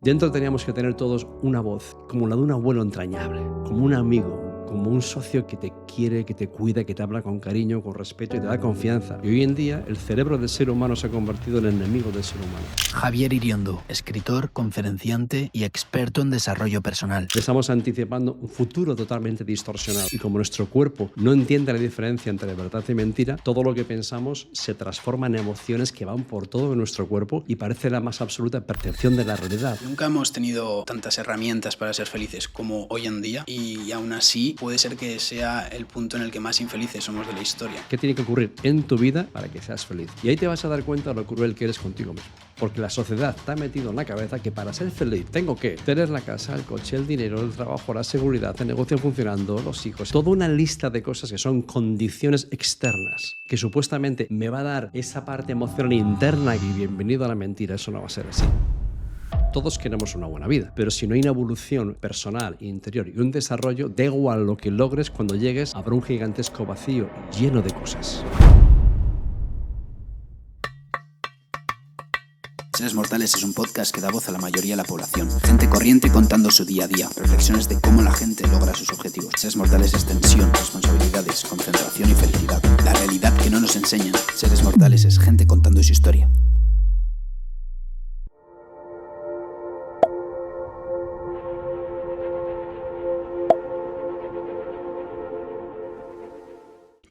Dentro teníamos que tener todos una voz, como la de un abuelo entrañable, como un amigo, como un socio que te quiere, que te cuida, que te habla con cariño, con respeto y te da confianza. Y hoy en día el cerebro del ser humano se ha convertido en el enemigo del ser humano. Javier Iriondo, escritor, conferenciante y experto en desarrollo personal. Estamos anticipando un futuro totalmente distorsionado. Y como nuestro cuerpo no entiende la diferencia entre verdad y mentira, todo lo que pensamos se transforma en emociones que van por todo nuestro cuerpo y parece la más absoluta percepción de la realidad. Nunca hemos tenido tantas herramientas para ser felices como hoy en día, y aún así puede ser que sea el punto en el que más infelices somos de la historia. ¿Qué tiene que ocurrir en tu vida para que seas feliz? Y ahí te vas a dar cuenta de lo cruel que eres contigo mismo. Porque la sociedad te ha metido en la cabeza que para ser feliz tengo que tener la casa, el coche, el dinero, el trabajo, la seguridad, el negocio funcionando, los hijos. Toda una lista de cosas que son condiciones externas, que supuestamente me va a dar esa parte emocional interna y bienvenido a la mentira. Eso no va a ser así. Todos queremos una buena vida, pero si no hay una evolución personal, interior y un desarrollo, da igual lo que logres, cuando llegues habrá un gigantesco vacío lleno de cosas. Seres Mortales es un podcast que da voz a la mayoría de la población. Gente corriente contando su día a día, reflexiones de cómo la gente logra sus objetivos. Seres Mortales es tensión, responsabilidades, concentración y felicidad. La realidad que no nos enseñan. Seres Mortales es gente contando su historia.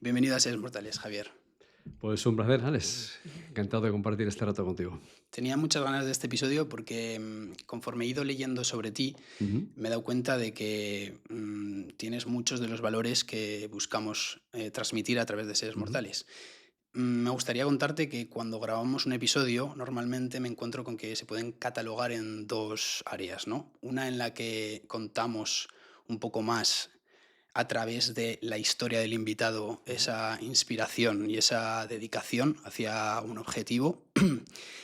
Bienvenido a Seres Mortales, Javier. Pues un placer, Alex. Encantado de compartir este rato contigo. Tenía muchas ganas de este episodio porque conforme he ido leyendo sobre ti, me he dado cuenta de que tienes muchos de los valores que buscamos transmitir a través de Seres Mortales. Me gustaría contarte que cuando grabamos un episodio, normalmente me encuentro con que se pueden catalogar en dos áreas, ¿no? Una en la que contamos un poco más a través de la historia del invitado, esa inspiración y esa dedicación hacia un objetivo.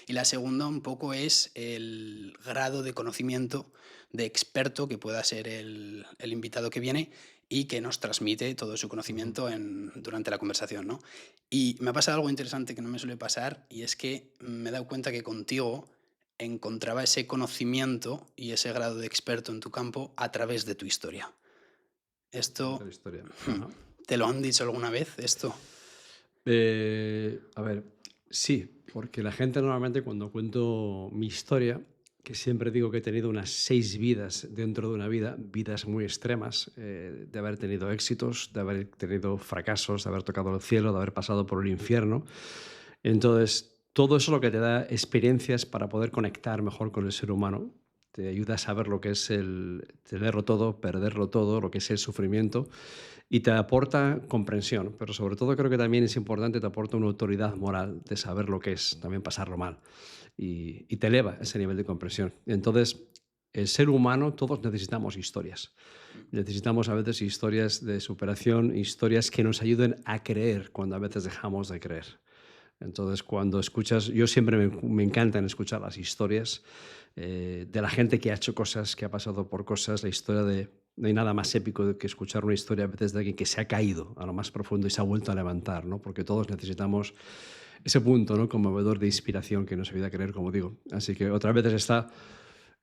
Y la segunda un poco es el grado de conocimiento de experto que pueda ser el invitado que viene y que nos transmite todo su conocimiento durante la conversación, ¿no? Y me ha pasado algo interesante que no me suele pasar, y es que me he dado cuenta que contigo encontraba ese conocimiento y ese grado de experto en tu campo a través de tu historia. Esto, La historia. Ajá. ¿te lo han dicho alguna vez esto? A ver, sí, porque la gente normalmente cuando cuento mi historia, que siempre digo que he tenido unas 6 vidas dentro de una vida, vidas muy extremas, de haber tenido éxitos, de haber tenido fracasos, de haber tocado el cielo, de haber pasado por el infierno. Entonces, todo eso lo que te da experiencias para poder conectar mejor con el ser humano. Te ayuda a saber lo que es el tenerlo todo, perderlo todo, lo que es el sufrimiento, y te aporta comprensión, pero sobre todo creo que también es importante, te aporta una autoridad moral de saber lo que es también pasarlo mal, y te eleva ese nivel de comprensión. Entonces, el ser humano, todos necesitamos historias. Necesitamos a veces historias de superación, historias que nos ayuden a creer cuando a veces dejamos de creer. Entonces, cuando escuchas, yo siempre me encantan escuchar las historias de la gente que ha hecho cosas, que ha pasado por cosas, la historia de... No hay nada más épico que escuchar una historia a veces de alguien que se ha caído a lo más profundo y se ha vuelto a levantar, ¿no? Porque todos necesitamos ese punto, ¿no?, conmovedor de inspiración que nos ayuda a creer, como digo. Así que otras veces está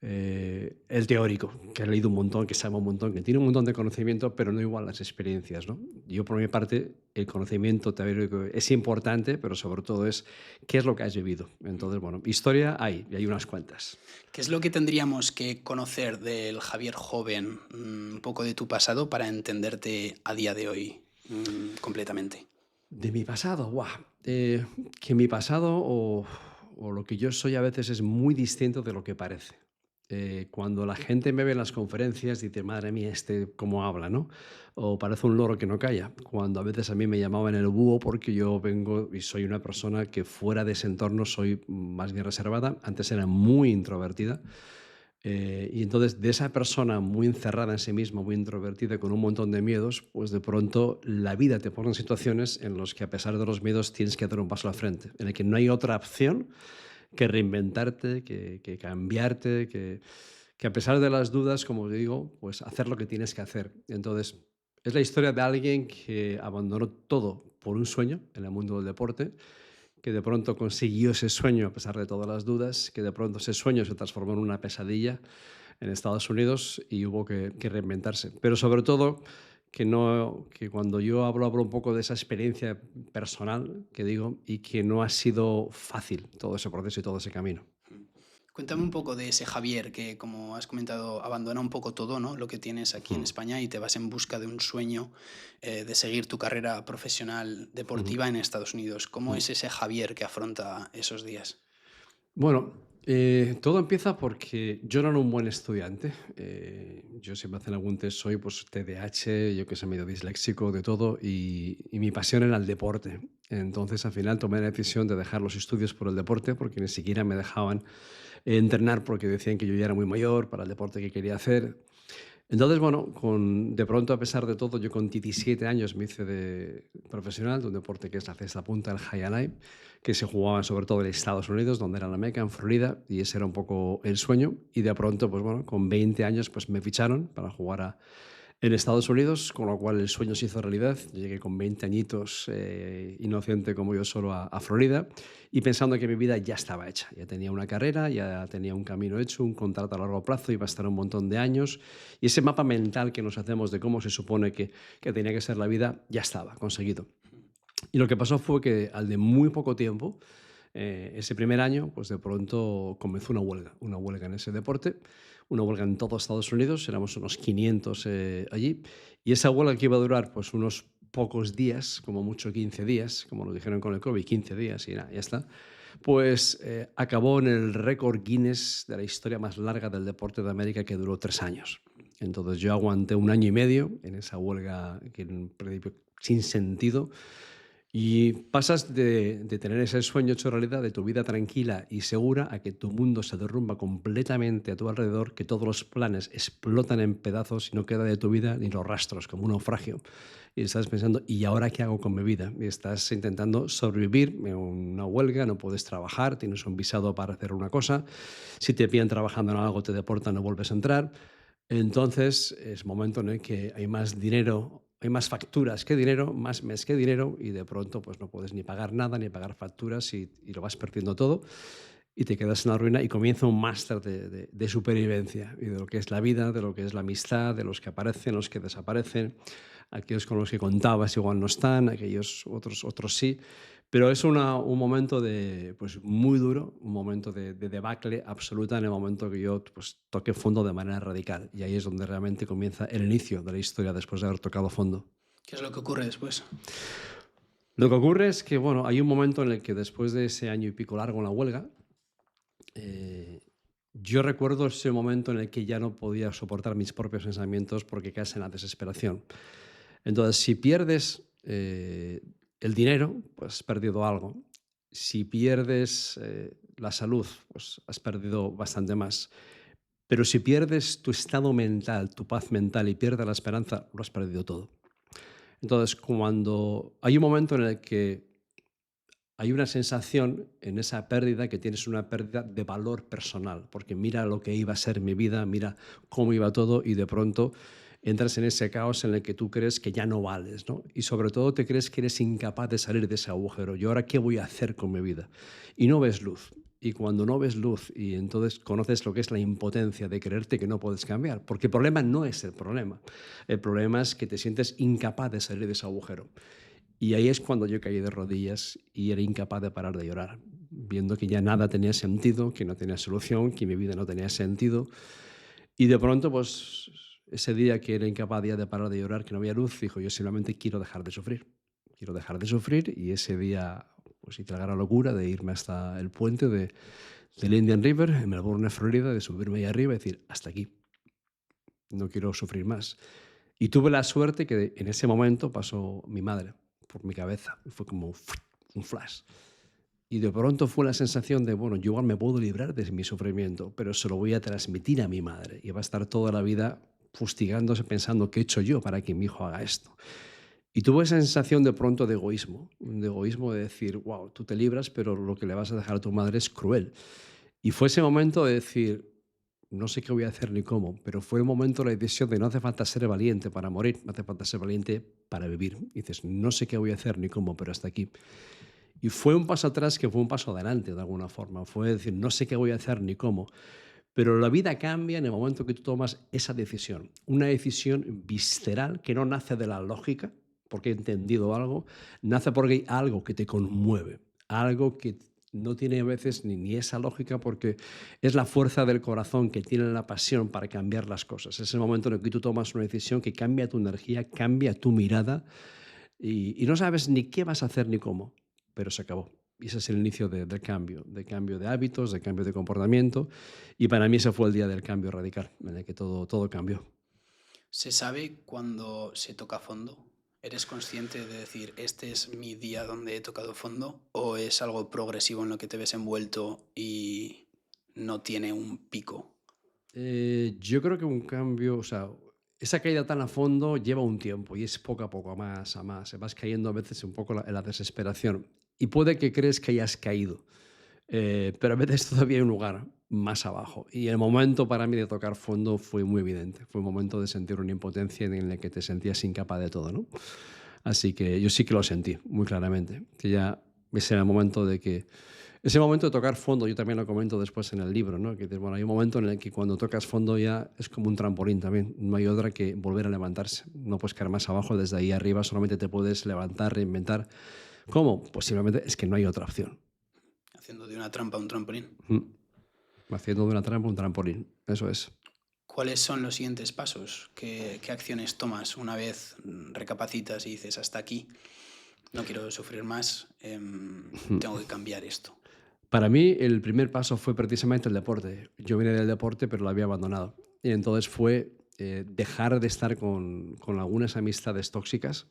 el teórico, que ha leído un montón, que sabe un montón, que tiene un montón de conocimiento, pero no igual las experiencias, ¿no? Yo, por mi parte, el conocimiento teórico es importante, pero sobre todo es qué es lo que has vivido. Entonces, bueno, historia hay, y hay unas cuantas. ¿Qué es lo que tendríamos que conocer del Javier joven, un poco de tu pasado, para entenderte a día de hoy completamente? De mi pasado, ¡guau! Que mi pasado o lo que yo soy a veces es muy distinto de lo que parece. Cuando la gente me ve en las conferencias, dice, madre mía, este cómo habla, ¿no? O parece un loro que no calla. Cuando a veces a mí me llamaban el búho porque yo vengo y soy una persona que fuera de ese entorno soy más bien reservada. Antes era muy introvertida. Y entonces de esa persona muy encerrada en sí misma, muy introvertida, con un montón de miedos, pues de pronto la vida te pone en situaciones en las que a pesar de los miedos tienes que dar un paso al frente, en el que no hay otra opción que reinventarte, que cambiarte, que a pesar de las dudas, como te digo, pues hacer lo que tienes que hacer. Entonces, es la historia de alguien que abandonó todo por un sueño en el mundo del deporte, que de pronto consiguió ese sueño a pesar de todas las dudas, que de pronto ese sueño se transformó en una pesadilla en Estados Unidos y hubo que reinventarse. Pero sobre todo, que cuando yo hablo un poco de esa experiencia personal que digo y que no ha sido fácil todo ese proceso y todo ese camino. Cuéntame un poco de ese Javier que, como has comentado, abandona un poco todo, ¿no? Lo que tienes aquí en Mm, España y te vas en busca de un sueño de seguir tu carrera profesional ujú, deportiva en Estados Unidos. ¿Cómo mm. es ese Javier que afronta esos días? Bueno, todo empieza porque yo no era un buen estudiante. Yo si me hacen algún test soy pues TDAH, yo que sé, medio disléxico, de todo, y mi pasión era el deporte. Entonces al final tomé la decisión de dejar los estudios por el deporte porque ni siquiera me dejaban entrenar porque decían que yo ya era muy mayor para el deporte que quería hacer. Entonces, bueno, de pronto, a pesar de todo, yo con 17 años me hice de profesional de un deporte que es la cesta punta, el high and high, que se jugaba sobre todo en Estados Unidos, donde era la meca, en Florida, y ese era un poco el sueño. Y de pronto, pues bueno, con 20 años, pues me ficharon para jugar en Estados Unidos, con lo cual el sueño se hizo realidad. Llegué con 20 añitos, inocente como yo solo, a Florida, y pensando que mi vida ya estaba hecha. Ya tenía una carrera, ya tenía un camino hecho, un contrato a largo plazo, iba a estar un montón de años, y ese mapa mental que nos hacemos de cómo se supone que tenía que ser la vida, ya estaba conseguido. Y lo que pasó fue que al de muy poco tiempo, ese primer año, pues de pronto comenzó una huelga en ese deporte, una huelga en todo Estados Unidos, éramos unos 500 allí, y esa huelga que iba a durar pues unos pocos días, como mucho 15 días, como nos dijeron con el COVID, 15 días y nada, ya está, pues acabó en el récord Guinness de la historia más larga del deporte de América, que duró 3 años. Entonces yo aguanté un año y medio en esa huelga que en un principio sin sentido, y pasas de tener ese sueño hecho realidad, de tu vida tranquila y segura, a que tu mundo se derrumba completamente a tu alrededor, que todos los planes explotan en pedazos y no queda de tu vida ni los rastros, como un naufragio. Y estás pensando, ¿y ahora qué hago con mi vida? Y estás intentando sobrevivir en una huelga, no puedes trabajar, tienes un visado para hacer una cosa, si te pillan trabajando en algo, te deportan, no vuelves a entrar. Entonces es momento en el que hay más dinero, hay más facturas que dinero, más mes que dinero, y de pronto pues no puedes ni pagar nada, ni pagar facturas, y lo vas perdiendo todo y te quedas en la ruina, y comienza un máster de supervivencia y de lo que es la vida, de lo que es la amistad, de los que aparecen, los que desaparecen, aquellos con los que contabas igual no están, aquellos otros sí. Pero es un momento pues, muy duro, un momento de debacle absoluta, en el momento que yo pues, toqué fondo de manera radical. Y ahí es donde realmente comienza el inicio de la historia después de haber tocado fondo. ¿Qué es lo que ocurre después? Lo que ocurre es que, bueno, hay un momento en el que después de ese año y pico largo en la huelga, eh, yo recuerdo ese momento en el que ya no podía soportar mis propios pensamientos porque caes en la desesperación. Entonces, si pierdes el dinero, pues has perdido algo. Si pierdes la salud, pues has perdido bastante más. Pero si pierdes tu estado mental, tu paz mental y pierdes la esperanza, lo has perdido todo. Entonces, cuando hay un momento en el que hay una sensación en esa pérdida, que tienes una pérdida de valor personal, porque mira lo que iba a ser mi vida, mira cómo iba todo, y de pronto entras en ese caos en el que tú crees que ya no vales, ¿no? Y sobre todo te crees que eres incapaz de salir de ese agujero. ¿Y ahora qué voy a hacer con mi vida? Y no ves luz. Y cuando no ves luz, y entonces conoces lo que es la impotencia de creerte que no puedes cambiar, porque el problema no es el problema. El problema es que te sientes incapaz de salir de ese agujero. Y ahí es cuando yo caí de rodillas y era incapaz de parar de llorar, viendo que ya nada tenía sentido, que no tenía solución, que mi vida no tenía sentido. Y de pronto, pues ese día que era incapaz ya de parar de llorar, que no había luz, dijo, yo simplemente quiero dejar de sufrir. Quiero dejar de sufrir, y ese día pues hice la gran locura de irme hasta el puente del Indian River en Melbourne, Florida, de subirme ahí arriba y decir, hasta aquí, no quiero sufrir más. Y tuve la suerte que en ese momento pasó mi madre por mi cabeza. Fue como un flash. Y de pronto fue la sensación de, bueno, yo igual me puedo librar de mi sufrimiento, pero se lo voy a transmitir a mi madre. Y va a estar toda la vida fustigándose pensando qué he hecho yo para que mi hijo haga esto. Y tuve esa sensación de pronto de egoísmo de decir, wow, tú te libras, pero lo que le vas a dejar a tu madre es cruel. Y fue ese momento de decir, no sé qué voy a hacer ni cómo, pero fue el momento de la decisión de no hace falta ser valiente para morir, no hace falta ser valiente para vivir. Y dices, no sé qué voy a hacer ni cómo, pero hasta aquí. Y fue un paso atrás que fue un paso adelante de alguna forma. Fue decir, no sé qué voy a hacer ni cómo. Pero la vida cambia en el momento que tú tomas esa decisión. Una decisión visceral que no nace de la lógica, porque he entendido algo, nace porque hay algo que te conmueve, algo que no tiene a veces ni esa lógica porque es la fuerza del corazón que tiene la pasión para cambiar las cosas. Es el momento en el que tú tomas una decisión que cambia tu energía, cambia tu mirada y no sabes ni qué vas a hacer ni cómo, pero se acabó. Y ese es el inicio de cambio de hábitos, de cambio de comportamiento. Y para mí ese fue el día del cambio radical, en el que todo cambió. ¿Se sabe cuándo se toca fondo? ¿Eres consciente de decir, este es mi día donde he tocado fondo? ¿O es algo progresivo en lo que te ves envuelto y no tiene un pico? Yo creo que un cambio, o sea, esa caída tan a fondo lleva un tiempo y es poco a poco, a más. Vas cayendo a veces un poco en la desesperación. Y puede que crees que hayas caído, pero a veces todavía hay un lugar más abajo. Y el momento para mí de tocar fondo fue muy evidente. Fue un momento de sentir una impotencia en el que te sentías incapaz de todo, ¿no? Así que yo sí que lo sentí muy claramente, que ya ese era el momento de que ese momento de tocar fondo, yo también lo comento después en el libro, ¿no? Que bueno, hay un momento en el que cuando tocas fondo ya es como un trampolín también, no hay otra que volver a levantarse, no puedes caer más abajo, desde ahí arriba solamente te puedes levantar, reinventar. ¿Cómo? Pues simplemente es que no hay otra opción. Haciendo de una trampa un trampolín. Haciendo de una trampa un trampolín, eso es. ¿Cuáles son los siguientes pasos? ¿Qué acciones tomas una vez recapacitas y dices, hasta aquí, no quiero sufrir más, tengo que cambiar esto? Para mí el primer paso fue precisamente el deporte. Yo vine del deporte, pero lo había abandonado. Y entonces fue dejar de estar con algunas amistades tóxicas,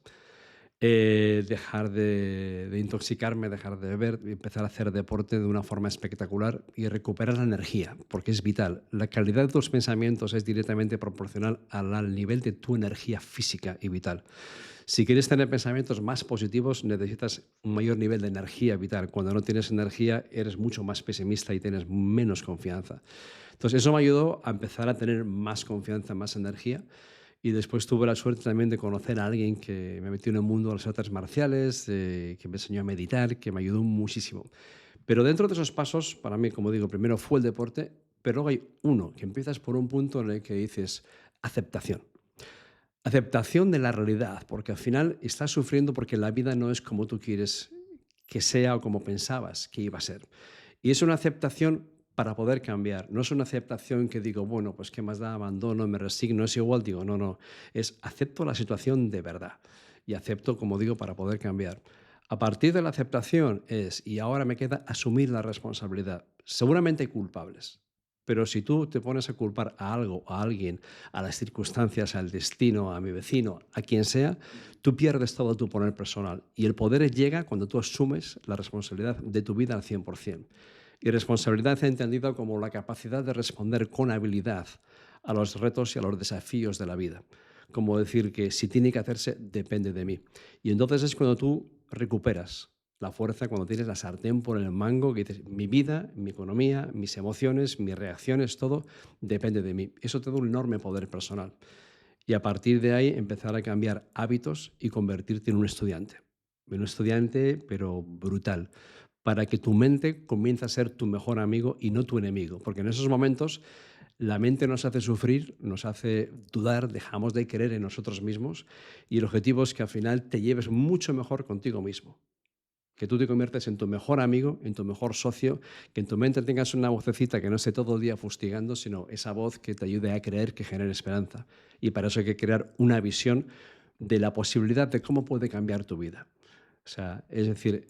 dejar de intoxicarme, dejar de beber, y empezar a hacer deporte de una forma espectacular y recuperar la energía, porque es vital. La calidad de tus pensamientos es directamente proporcional al nivel de tu energía física y vital. Si quieres tener pensamientos más positivos, necesitas un mayor nivel de energía vital. Cuando no tienes energía, eres mucho más pesimista y tienes menos confianza. Entonces, eso me ayudó a empezar a tener más confianza, más energía. Y después tuve la suerte también de conocer a alguien que me metió en el mundo de las artes marciales, que me enseñó a meditar, que me ayudó muchísimo. Pero dentro de esos pasos, para mí, como digo, primero fue el deporte, pero luego hay uno, que empiezas por un punto en el que dices aceptación. Aceptación de la realidad, porque al final estás sufriendo porque la vida no es como tú quieres que sea o como pensabas que iba a ser. Y es una aceptación para poder cambiar. No es una aceptación que digo, bueno, pues qué más da, abandono, me resigno, es igual. Digo, no, no. Es acepto la situación de verdad. Y acepto, como digo, para poder cambiar. A partir de la aceptación es, y ahora me queda asumir la responsabilidad. Seguramente hay culpables. Pero si tú te pones a culpar a algo, a alguien, a las circunstancias, al destino, a mi vecino, a quien sea, tú pierdes todo tu poder personal. Y el poder llega cuando tú asumes la responsabilidad de tu vida al 100%. Y responsabilidad entendida como la capacidad de responder con habilidad a los retos y a los desafíos de la vida. Como decir que si tiene que hacerse, depende de mí. Y entonces es cuando tú recuperas la fuerza, cuando tienes la sartén por el mango, que dices, mi vida, mi economía, mis emociones, mis reacciones, todo depende de mí. Eso te da un enorme poder personal. Y a partir de ahí empezar a cambiar hábitos y convertirte en un estudiante. Un estudiante, pero brutal, para que tu mente comience a ser tu mejor amigo y no tu enemigo. Porque en esos momentos la mente nos hace sufrir, nos hace dudar, dejamos de creer en nosotros mismos y el objetivo es que al final te lleves mucho mejor contigo mismo, que tú te conviertes en tu mejor amigo, en tu mejor socio, que en tu mente tengas una vocecita que no esté todo el día fustigando, sino esa voz que te ayude a creer, que genere esperanza. Y para eso hay que crear una visión de la posibilidad de cómo puede cambiar tu vida. O sea, es decir,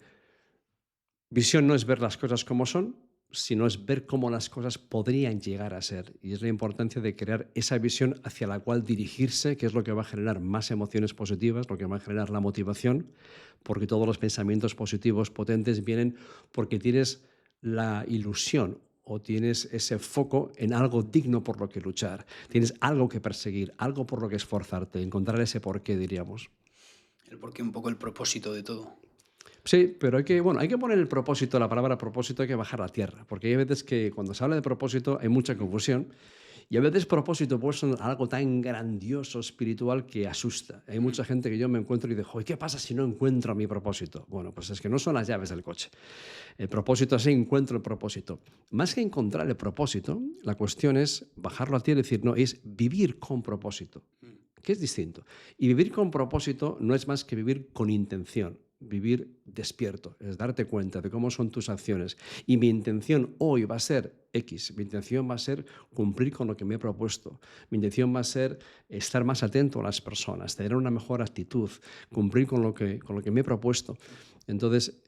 visión no es ver las cosas como son, sino es ver cómo las cosas podrían llegar a ser. Y es la importancia de crear esa visión hacia la cual dirigirse, que es lo que va a generar más emociones positivas, lo que va a generar la motivación, porque todos los pensamientos positivos potentes vienen porque tienes la ilusión o tienes ese foco en algo digno por lo que luchar. Tienes algo que perseguir, algo por lo que esforzarte, encontrar ese porqué, diríamos. El porqué, un poco el propósito de todo. Sí, pero hay que poner el propósito, la palabra propósito hay que bajar a tierra, porque hay veces que cuando se habla de propósito hay mucha confusión Y a veces propósito puede ser algo tan grandioso, espiritual, que asusta. Hay Mm, mucha gente que yo me encuentro y digo, ¿y qué pasa si no encuentro mi propósito? Bueno, pues es que no son las llaves del coche. El propósito es encuentro el propósito. Más que encontrar el propósito, la cuestión es bajarlo a ti y decir, no, es vivir con propósito, mm, que es distinto. Y vivir con propósito no es más que vivir con intención, vivir despierto, es darte cuenta de cómo son tus acciones. Y mi intención hoy va a ser X, mi intención va a ser cumplir con lo que me he propuesto, mi intención va a ser estar más atento a las personas, tener una mejor actitud, cumplir con lo que me he propuesto. Entonces,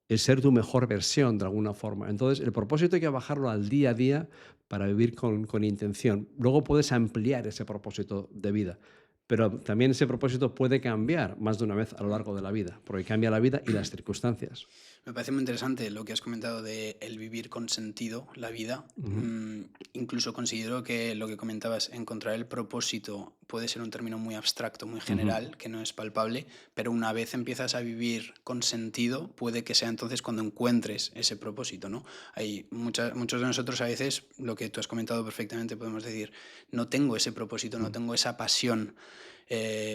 el ser tu mejor versión de alguna forma. Entonces, el propósito hay que bajarlo al día a día para vivir con intención. Luego puedes ampliar ese propósito de vida, pero también ese propósito puede cambiar más de una vez a lo mm. largo de la vida, porque cambia la vida y las circunstancias. Me parece muy interesante lo que has comentado de el vivir con sentido la vida. Ujú, Incluso considero que lo que comentabas, encontrar el propósito puede ser un término muy abstracto, muy ujú, general, que no es palpable, pero una vez empiezas a vivir con sentido, puede que sea entonces cuando encuentres ese propósito, ¿no? Hay muchos de nosotros a veces, lo que tú has comentado perfectamente, podemos decir, no tengo ese propósito, no ujú, tengo esa pasión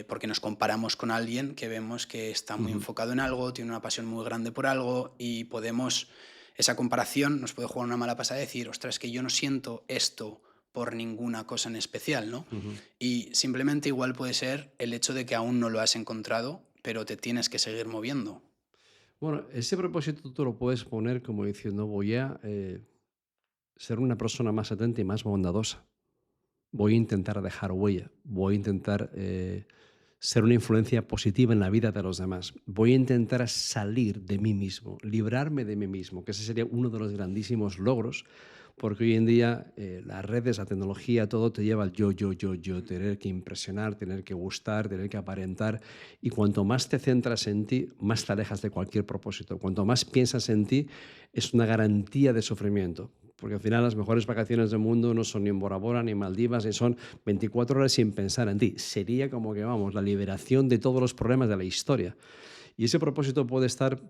porque nos comparamos con alguien que vemos que está muy ujú. enfocado en algo, tiene una pasión muy grande por algo y podemos, esa comparación nos puede jugar una mala pasada de decir, ostras, es que yo no siento esto por ninguna cosa en especial, ¿no? Ujú. Y simplemente igual puede ser el hecho de que aún no lo has encontrado, pero te tienes que seguir moviendo. Bueno, ese propósito tú lo puedes poner como diciendo, voy a ser una persona más atenta y más bondadosa. Voy a intentar dejar huella, voy a intentar ser una influencia positiva en la vida de los demás. Voy a intentar salir de mí mismo, librarme de mí mismo, que ese sería uno de los grandísimos logros, porque hoy en día las redes, la tecnología, todo te lleva al yo, Mm, tener que impresionar, tener que gustar, tener que aparentar. Y cuanto más te centras en ti, más te alejas de cualquier propósito. Cuanto más piensas en ti, es una garantía de sufrimiento. Porque al final las mejores vacaciones del mundo no son ni en Bora Bora, ni Maldivas, ni son 24 horas sin pensar en ti. Sería como que, vamos, la liberación de todos los problemas de la historia. Y ese propósito puede estar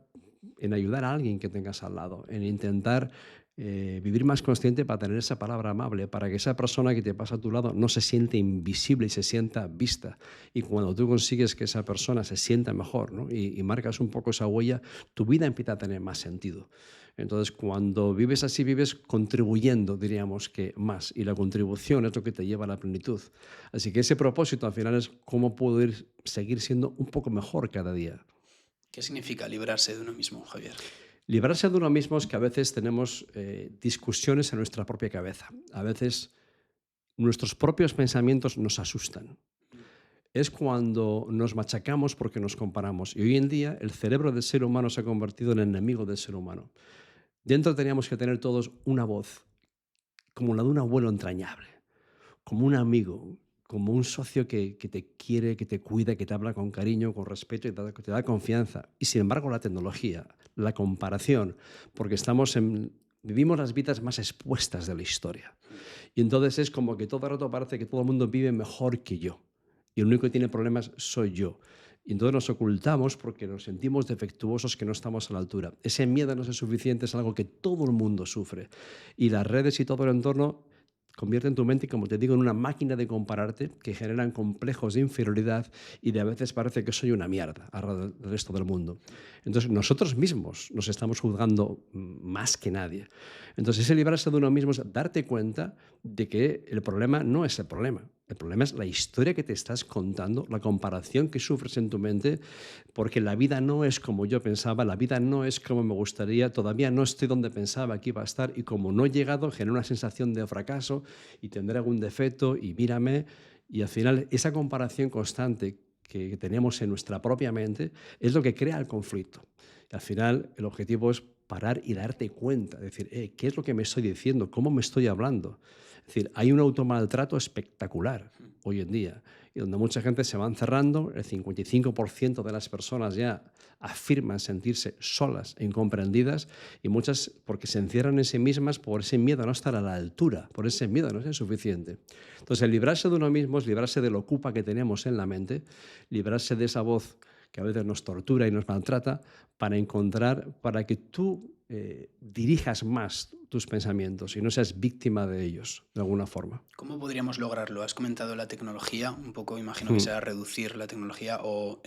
en ayudar a alguien que tengas al lado, en intentar vivir más consciente para tener esa palabra amable, para que esa persona que te pasa a tu lado no se siente invisible y se sienta vista. Y cuando tú consigues que esa persona se sienta mejor, ¿no? Y marcas un poco esa huella, tu vida empieza a tener más sentido. Entonces, cuando vives así, vives contribuyendo, diríamos que más. Y la contribución es lo que te lleva a la plenitud. Así que ese propósito al final es cómo puedo seguir siendo un poco mejor cada día. ¿Qué significa librarse de uno mismo, Javier? Librarse de uno mismo es que a veces tenemos discusiones en nuestra propia cabeza. A veces nuestros propios pensamientos nos asustan. Mm, Es cuando nos machacamos porque nos comparamos. Y hoy en día el cerebro del ser humano se ha convertido en enemigo del ser humano. Dentro teníamos que tener todos una voz, como la de un abuelo entrañable, como un amigo, como un socio que te quiere, que te cuida, que te habla con cariño, con respeto y que te da confianza. Y sin embargo, la tecnología, la comparación, porque vivimos las vidas más expuestas de la historia. mm. Y entonces es como que todo el rato parece que todo el mundo vive mejor que yo. Y el único que tiene problemas soy yo. Y entonces nos ocultamos porque nos sentimos defectuosos, que no estamos a la altura. Ese miedo a no ser suficiente es algo que todo el mundo sufre. Y las redes y todo el entorno convierten tu mente, como te digo, en una máquina de compararte que generan complejos de inferioridad y de a veces parece que soy una mierda al resto del mundo. Entonces nosotros mismos nos estamos juzgando más que nadie. Entonces ese librarse de uno mismo es darte cuenta de que el problema no es el problema. El problema es la historia que te estás contando, la comparación que sufres en tu mente, porque la vida no es como yo pensaba, la vida no es como me gustaría, todavía no estoy donde pensaba que iba a estar y como no he llegado, genera una sensación de fracaso y tendré algún defecto y mírame. Y al final esa comparación constante que tenemos en nuestra propia mente es lo que crea el conflicto. Y al final el objetivo es parar y darte cuenta, decir, ¿qué es lo que me estoy diciendo? ¿Cómo me estoy hablando? Es decir, hay un automaltrato espectacular hoy en día y donde mucha gente se va encerrando, el 55% de las personas ya afirman sentirse solas e incomprendidas y muchas porque se encierran en sí mismas por ese miedo a no estar a la altura, por ese miedo a no ser suficiente. Entonces, el librarse de uno mismo es librarse de lo ocupa que tenemos en la mente, librarse de esa voz que a veces nos tortura y nos maltrata, para encontrar, para que tú dirijas más tus pensamientos y no seas víctima de ellos, de alguna forma. ¿Cómo podríamos lograrlo? Has comentado la tecnología, un poco imagino que Mm, será reducir la tecnología o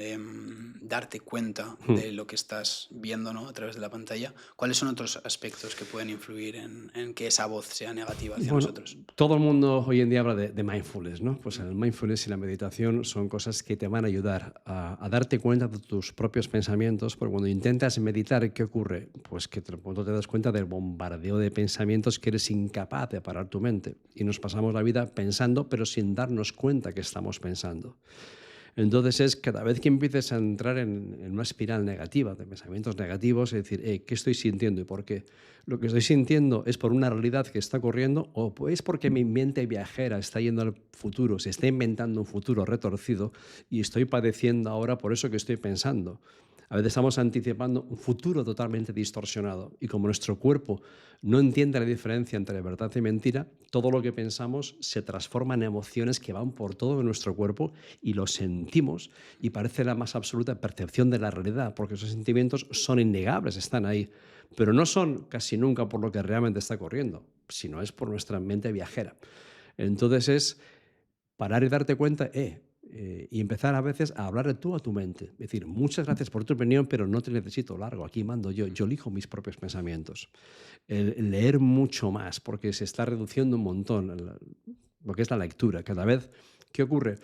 darte cuenta mm. de lo que estás viendo, ¿no? A través de la pantalla. ¿Cuáles son otros aspectos que pueden influir en que esa voz sea negativa hacia Bueno, nosotros? todo el mundo hoy en día habla de mindfulness, ¿no? Pues el mindfulness y la meditación son cosas que te van a ayudar a darte cuenta de tus propios pensamientos, porque cuando intentas meditar, ¿qué ocurre? Pues que de pronto te das cuenta del bombardeo de pensamientos que eres incapaz de parar tu mente. Y nos pasamos la vida pensando, pero sin darnos cuenta que estamos pensando. Entonces es cada vez que empieces a entrar en una espiral negativa, de pensamientos negativos, es decir, ¿qué estoy sintiendo y por qué? Lo que estoy sintiendo es por una realidad que está ocurriendo o es porque mi mente viajera está yendo al futuro, se está inventando un futuro retorcido y estoy padeciendo ahora por eso que estoy pensando. A veces estamos anticipando un futuro totalmente distorsionado y como nuestro cuerpo no entiende la diferencia entre verdad y mentira, todo lo que pensamos se transforma en emociones que van por todo nuestro cuerpo y lo sentimos y parece la más absoluta percepción de la realidad, porque esos sentimientos son innegables, están ahí, pero no son casi nunca por lo que realmente está ocurriendo, sino es por nuestra mente viajera. Entonces es parar y darte cuenta, y empezar a veces a hablarle tú a tu mente. Es decir, muchas gracias por tu opinión, pero no te necesito largo, aquí mando yo elijo mis propios pensamientos. El leer mucho más, porque se está reduciendo un montón lo que es la lectura. Cada vez, ¿qué ocurre?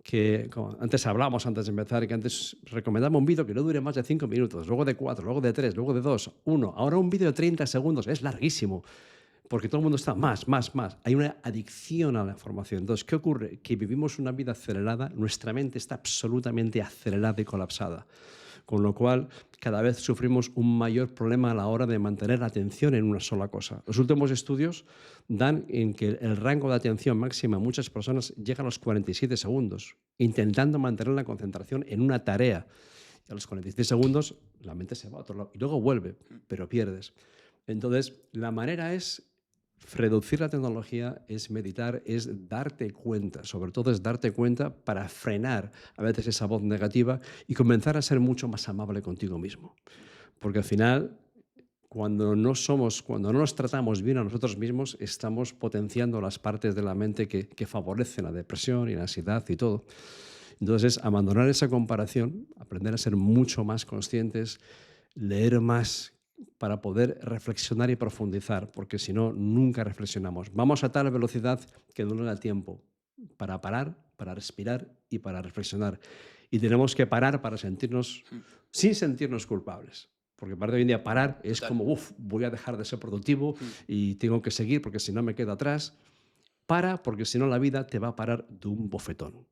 Que como antes hablábamos, antes de empezar, que antes recomendaba un vídeo que no dure más de 5 minutos, luego de 4, luego de 3, luego de 2, 1. Ahora un vídeo de 30 segundos es larguísimo, porque todo el mundo está más, más, más. Hay una adicción a la información. Entonces, ¿qué ocurre? Que vivimos una vida acelerada, nuestra mente está absolutamente acelerada y colapsada, con lo cual cada vez sufrimos un mayor problema a la hora de mantener la atención en una sola cosa. Los últimos estudios dan en que el rango de atención máxima en muchas personas llega a los 47 segundos, intentando mantener la concentración en una tarea. Y a los 47 segundos la mente se va a otro lado y luego vuelve, pero pierdes. Entonces, la manera es reducir la tecnología, es meditar, es darte cuenta, sobre todo es darte cuenta para frenar a veces esa voz negativa y comenzar a ser mucho más amable contigo mismo. Porque al final, cuando no nos tratamos bien a nosotros mismos, estamos potenciando las partes de la mente que favorecen la depresión y la ansiedad y todo. Entonces, abandonar esa comparación, aprender a ser mucho más conscientes, leer más para poder reflexionar y profundizar, porque si no, nunca reflexionamos. Vamos a tal velocidad que no nos da tiempo para parar, para respirar y para reflexionar. Y tenemos que parar para sentirnos, Mm, sin sentirnos culpables. Porque parte de hoy en día parar es total. como, uff, voy a dejar de ser productivo Mm. y tengo que seguir porque si no me quedo atrás. Para, porque si no la vida te va a parar de un bofetón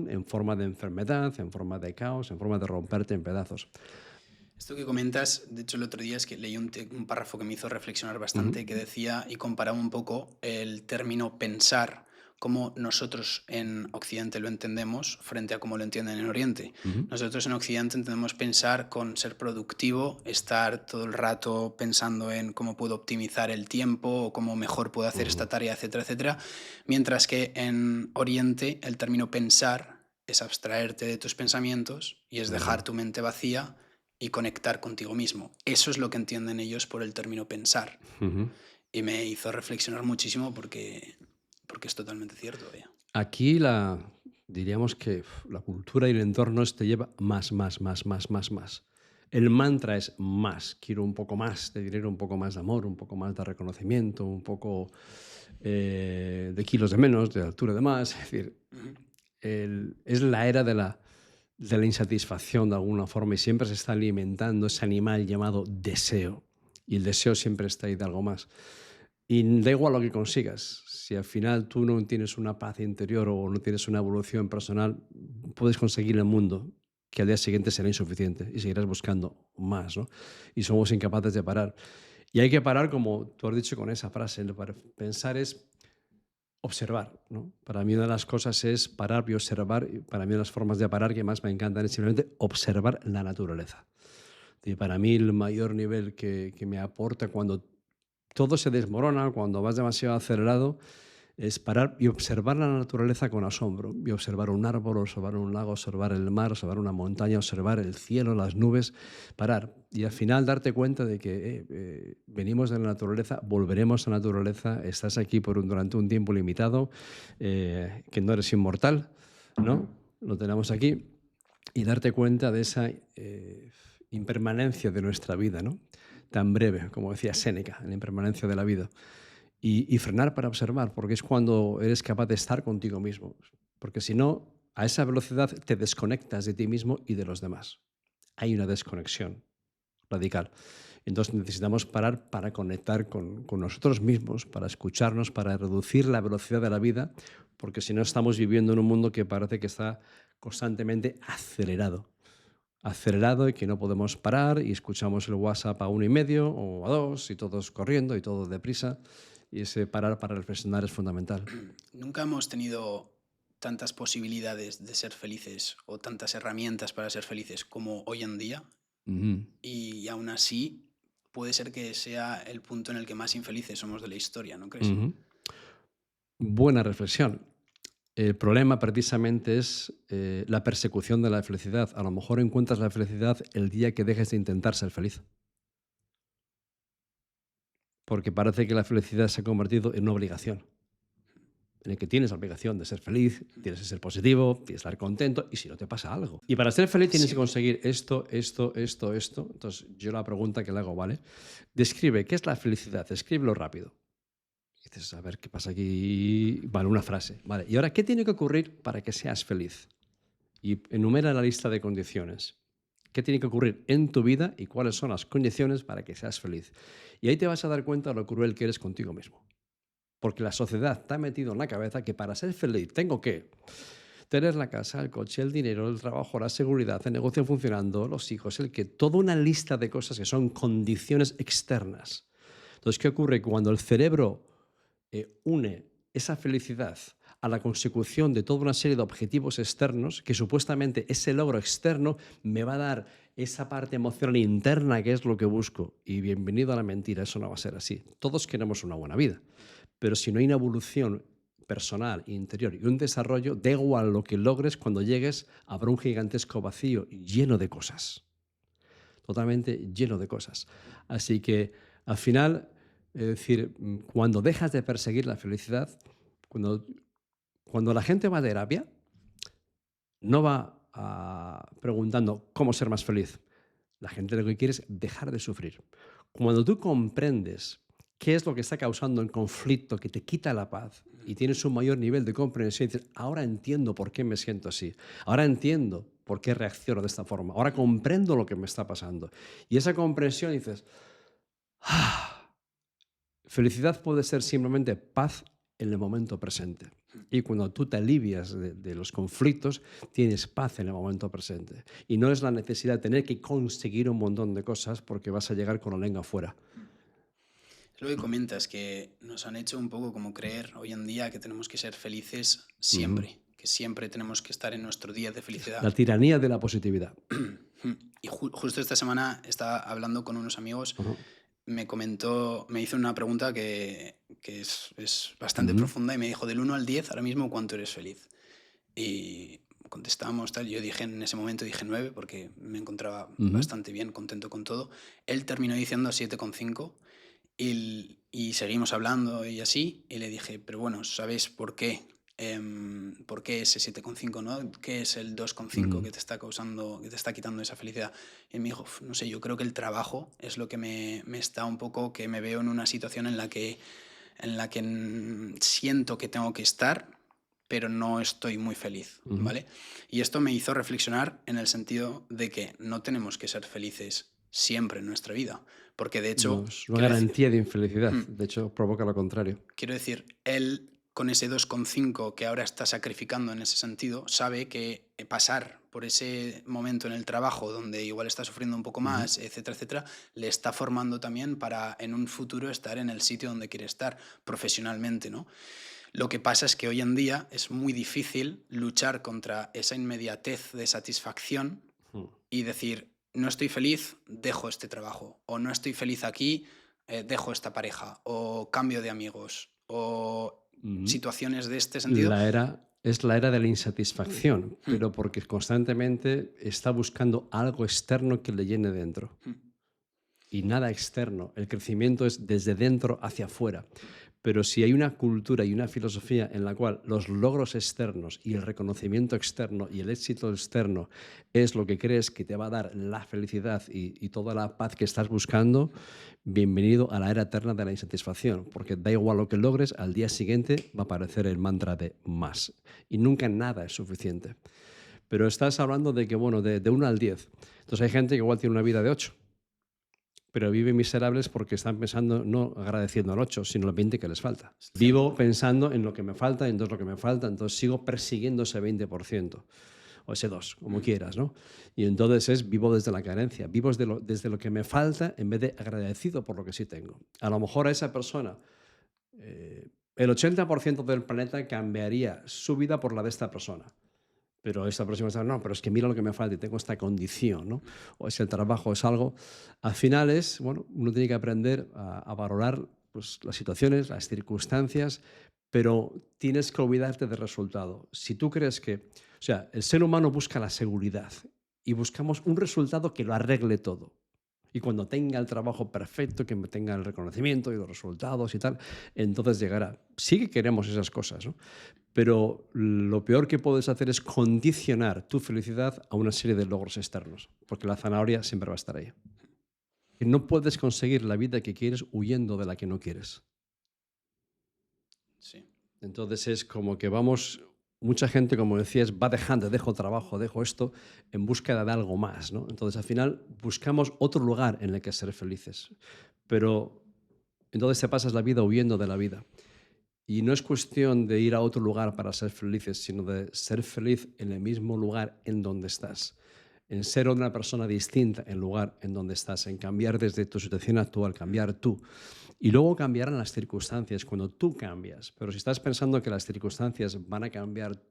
en forma de enfermedad, en forma de caos, en forma de romperte en pedazos. Esto que comentas, de hecho el otro día es que leí un párrafo que me hizo reflexionar Ujú, bastante, que decía y comparaba un poco el término pensar, cómo nosotros en Occidente lo entendemos frente a cómo lo entienden en Oriente. ujú, Nosotros en Occidente entendemos pensar con ser productivo, estar todo el rato pensando en cómo puedo optimizar el tiempo o cómo mejor puedo hacer esta ujú, tarea, etcétera, etcétera. Mientras que en Oriente el término pensar es abstraerte de tus pensamientos y es dejar ujú, tu mente vacía y conectar contigo mismo. Eso es lo que entienden ellos por el término pensar. ujú. Y me hizo reflexionar muchísimo porque es totalmente cierto. Vaya. Aquí diríamos que la cultura y el entorno te lleva más, más, más, más, más, más. El mantra es más. Quiero un poco más de dinero, un poco más de amor, un poco más de reconocimiento, un poco de kilos de menos, de altura de más. Es decir, Ujú. es la era de la insatisfacción de alguna forma y siempre se está alimentando ese animal llamado deseo. Y el deseo siempre está ahí de algo más. Y da igual lo que consigas. Si al final tú no tienes una paz interior o no tienes una evolución personal, puedes conseguir el mundo, que al día siguiente será insuficiente y seguirás buscando más, ¿no? Y somos incapaces de parar. Y hay que parar, como tú has dicho con esa frase, ¿no? Para pensar es observar, ¿no? Para mí una de las cosas es parar y observar. Y para mí una de las formas de parar que más me encantan es simplemente observar la naturaleza. Y para mí el mayor nivel que me aporta cuando todo se desmorona, cuando vas demasiado acelerado, es parar y observar la naturaleza con asombro, y observar un árbol, observar un lago, observar el mar, observar una montaña, observar el cielo, las nubes, parar y al final darte cuenta de que venimos de la naturaleza, volveremos a la naturaleza, estás aquí durante un tiempo limitado, que no eres inmortal, ¿no? Lo tenemos aquí y darte cuenta de esa impermanencia de nuestra vida, ¿no? Tan breve, como decía Séneca, la impermanencia de la vida. Y frenar para observar, porque es cuando eres capaz de estar contigo mismo. Porque si no, a esa velocidad te desconectas de ti mismo y de los demás. Hay una desconexión radical. Entonces necesitamos parar para conectar con nosotros mismos, para escucharnos, para reducir la velocidad de la vida, porque si no estamos viviendo en un mundo que parece que está constantemente acelerado. Acelerado y que no podemos parar y escuchamos el WhatsApp a 1:30 o a 2 y todos corriendo y todo deprisa. Y ese parar para reflexionar es fundamental. Nunca hemos tenido tantas posibilidades de ser felices o tantas herramientas para ser felices como hoy en día, Ujú, y aún así puede ser que sea el punto en el que más infelices somos de la historia, ¿no crees? ujú. Buena reflexión. El problema precisamente es la persecución de la felicidad. A lo mejor encuentras la felicidad el día que dejes de intentar ser feliz. Porque parece que la felicidad se ha convertido en una obligación, en el que tienes la obligación de ser feliz, tienes que ser positivo, tienes que estar contento, y si no te pasa algo. Y para ser feliz tienes que Siempre. conseguir esto, esto, esto, esto. Entonces, yo la pregunta que le hago, ¿vale? Describe, ¿qué es la felicidad? Escríbelo rápido. Y dices, a ver, ¿qué pasa aquí? Vale, una frase. Vale, y ahora, ¿qué tiene que ocurrir para que seas feliz? Y enumera la lista de condiciones. ¿Qué tiene que ocurrir en tu vida y cuáles son las condiciones para que seas feliz? Y ahí te vas a dar cuenta de lo cruel que eres contigo mismo. Porque la sociedad te ha metido en la cabeza que para ser feliz tengo que tener la casa, el coche, el dinero, el trabajo, la seguridad, el negocio funcionando, los hijos, el que, toda una lista de cosas que son condiciones externas. Entonces, ¿qué ocurre? Cuando el cerebro une esa felicidad a la consecución de toda una serie de objetivos externos, que supuestamente ese logro externo me va a dar esa parte emocional interna que es lo que busco. Y bienvenido a la mentira, eso no va a ser así. Todos queremos una buena vida, pero si no hay una evolución personal, interior y un desarrollo, da igual lo que logres, cuando llegues habrá un gigantesco vacío lleno de cosas, totalmente lleno de cosas. Así que al final, es decir, cuando dejas de perseguir la felicidad, cuando, cuando la gente va a terapia, no va preguntando cómo ser más feliz. La gente lo que quiere es dejar de sufrir. Cuando tú comprendes qué es lo que está causando el conflicto que te quita la paz y tienes un mayor nivel de comprensión, dices, ahora entiendo por qué me siento así, ahora entiendo por qué reacciono de esta forma, ahora comprendo lo que me está pasando. Y esa comprensión dices, "Ah, felicidad puede ser simplemente paz en el momento presente". Y cuando tú te alivias de los conflictos, tienes paz en el momento presente. Y no es la necesidad de tener que conseguir un montón de cosas porque vas a llegar con la lengua afuera. Es lo que comentas, que nos han hecho un poco como creer hoy en día que tenemos que ser felices Ujú. siempre, que siempre tenemos que estar en nuestro día de La felicidad. tiranía de la positividad. Y justo esta semana estaba hablando con unos amigos, Ajá. me hizo una pregunta que es bastante Ujú, profunda y me dijo, del 1 al 10 ahora mismo, ¿cuánto eres feliz? Y contestábamos tal, yo dije en ese momento, dije 9 porque me encontraba ujú. bastante bien, contento con todo. Él terminó diciendo 7,5 y seguimos hablando y así, y le dije, pero bueno, ¿sabes por qué? ¿Por qué ese 7,5, no? ¿Qué es el 2,5 Ujú. que te está causando, que te está quitando esa felicidad? Y me dijo, no sé, yo creo que el trabajo es lo que me está un poco, que me veo en una situación en la que siento que tengo que estar, pero no estoy muy feliz, Ujú. ¿vale? Y esto me hizo reflexionar en el sentido de que no tenemos que ser felices siempre en nuestra vida, porque de No hecho, es una quiero decir, garantía de infelicidad. hmm, De hecho, provoca lo contrario. él con ese 2,5 que ahora está sacrificando en ese sentido, sabe que pasar por ese momento en el trabajo donde igual está sufriendo un poco Ujú. más, etcétera, etcétera, le está formando también para en un futuro estar en el sitio donde quiere estar profesionalmente, ¿no? Lo que pasa es que hoy en día es muy difícil luchar contra esa inmediatez de satisfacción Mm. y decir, no estoy feliz, dejo este trabajo, o no estoy feliz aquí, dejo esta pareja, o cambio de amigos, o situaciones de este sentido. Es la era de la insatisfacción, pero porque constantemente está buscando algo externo que le llene dentro. Y nada externo. El crecimiento es desde dentro hacia afuera. Pero si hay una cultura y una filosofía en la cual los logros externos y el reconocimiento externo y el éxito externo es lo que crees que te va a dar la felicidad y toda la paz que estás buscando, bienvenido a la era eterna de la insatisfacción, porque da igual lo que logres, al día siguiente va a aparecer el mantra de más. Y nunca nada es suficiente. Pero estás hablando de que, bueno, de 1 al 10. Entonces hay gente que igual tiene una vida de 8, pero viven miserables porque están pensando, no agradeciendo al 8, sino el 20 que les falta. Vivo pensando en lo que me falta, entonces lo que me falta, entonces sigo persiguiendo ese 20%, o ese 2, como quieras, ¿no? Y entonces vivo desde la carencia, vivo desde lo que me falta en vez de agradecido por lo que sí tengo. A lo mejor a esa persona, el 80% del planeta cambiaría su vida por la de esta persona. Pero esta próxima está, no, pero es que mira lo que me falta y tengo esta condición, ¿no? O es el trabajo, es algo. Al final es, bueno, uno tiene que aprender a valorar pues, las situaciones, las circunstancias, pero tienes que olvidarte del resultado. Si tú crees que, o sea, el ser humano busca la seguridad y buscamos un resultado que lo arregle todo. Y cuando tenga el trabajo perfecto, que tenga el reconocimiento y los resultados y tal, entonces llegará. Sí que queremos esas cosas, ¿no? Pero lo peor que puedes hacer es condicionar tu felicidad a una serie de logros externos, porque la zanahoria siempre va a estar ahí. Y no puedes conseguir la vida que quieres huyendo de la que no quieres. Sí. Entonces es como que vamos, mucha gente, como decías, va dejando, dejo trabajo, dejo esto, en búsqueda de algo más, ¿no? Entonces al final buscamos otro lugar en el que ser felices. Pero entonces te pasas la vida huyendo de la vida. Y no es cuestión de ir a otro lugar para ser felices, sino de ser feliz en el mismo lugar en donde estás, en ser una persona distinta en el lugar en donde estás, en cambiar desde tu situación actual, cambiar tú. Y luego cambiarán las circunstancias cuando tú cambias. Pero si estás pensando que las circunstancias van a cambiar,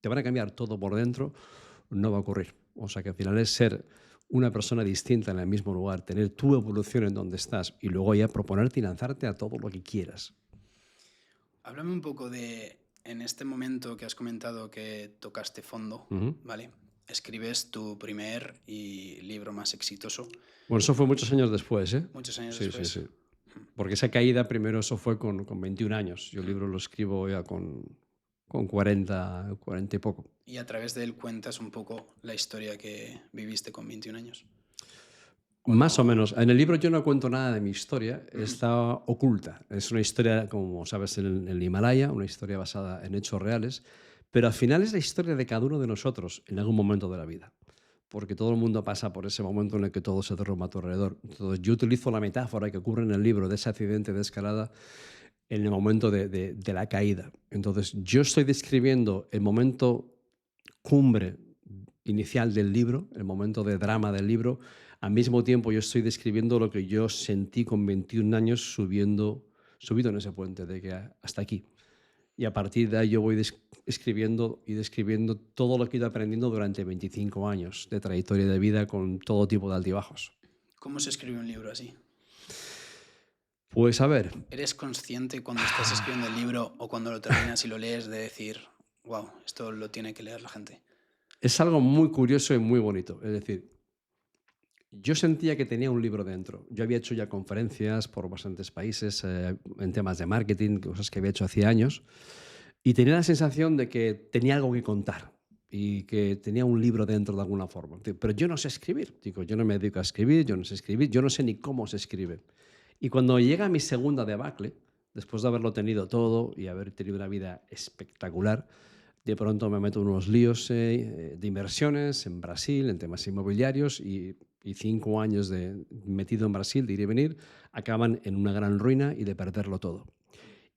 te van a cambiar todo por dentro, no va a ocurrir. O sea que al final es ser una persona distinta en el mismo lugar, tener tu evolución en donde estás y luego ya proponerte y lanzarte a todo lo que quieras. Háblame un poco de, en este momento que has comentado que tocaste fondo, ¿vale? Escribes tu primer libro más exitoso. Bueno, eso fue muchos años después, ¿eh? Muchos años Sí, después. sí, sí. Porque esa caída primero, eso fue con 21 años. Yo el libro lo escribo ya con 40 y poco. Y a través de él cuentas un poco la historia que viviste con 21 años. Más o menos. En el libro yo no cuento nada de mi historia, está oculta. Es una historia, como sabes, en el Himalaya, una historia basada en hechos reales, pero al final es la historia de cada uno de nosotros en algún momento de la vida. Porque todo el mundo pasa por ese momento en el que todo se derrumba a tu alrededor. Entonces, yo utilizo la metáfora que ocurre en el libro de ese accidente de escalada en el momento de la caída. Entonces, yo estoy describiendo el momento cumbre inicial del libro, el momento de drama del libro. Al mismo tiempo, yo estoy describiendo lo que yo sentí con 21 años subido en ese puente, de que hasta aquí. Y a partir de ahí yo voy escribiendo y describiendo todo lo que he ido aprendiendo durante 25 años de trayectoria de vida con todo tipo de altibajos. ¿Cómo se escribe un libro así? Pues a ver. ¿Eres consciente cuando estás escribiendo el libro o cuando lo terminas y lo lees de decir, wow, esto lo tiene que leer la gente? Es algo muy curioso y muy bonito. Es decir, yo sentía que tenía un libro dentro. Yo había hecho ya conferencias por bastantes países en temas de marketing, cosas que había hecho hace años, y tenía la sensación de que tenía algo que contar y que tenía un libro dentro de alguna forma. Pero yo no sé escribir. Digo, yo no me dedico a escribir, yo no sé escribir, yo no sé ni cómo se escribe. Y cuando llega mi segunda debacle, después de haberlo tenido todo y haber tenido una vida espectacular, de pronto me meto en unos líos de inversiones en Brasil, en temas inmobiliarios, y 5 años metido en Brasil, de ir y venir, acaban en una gran ruina y de perderlo todo.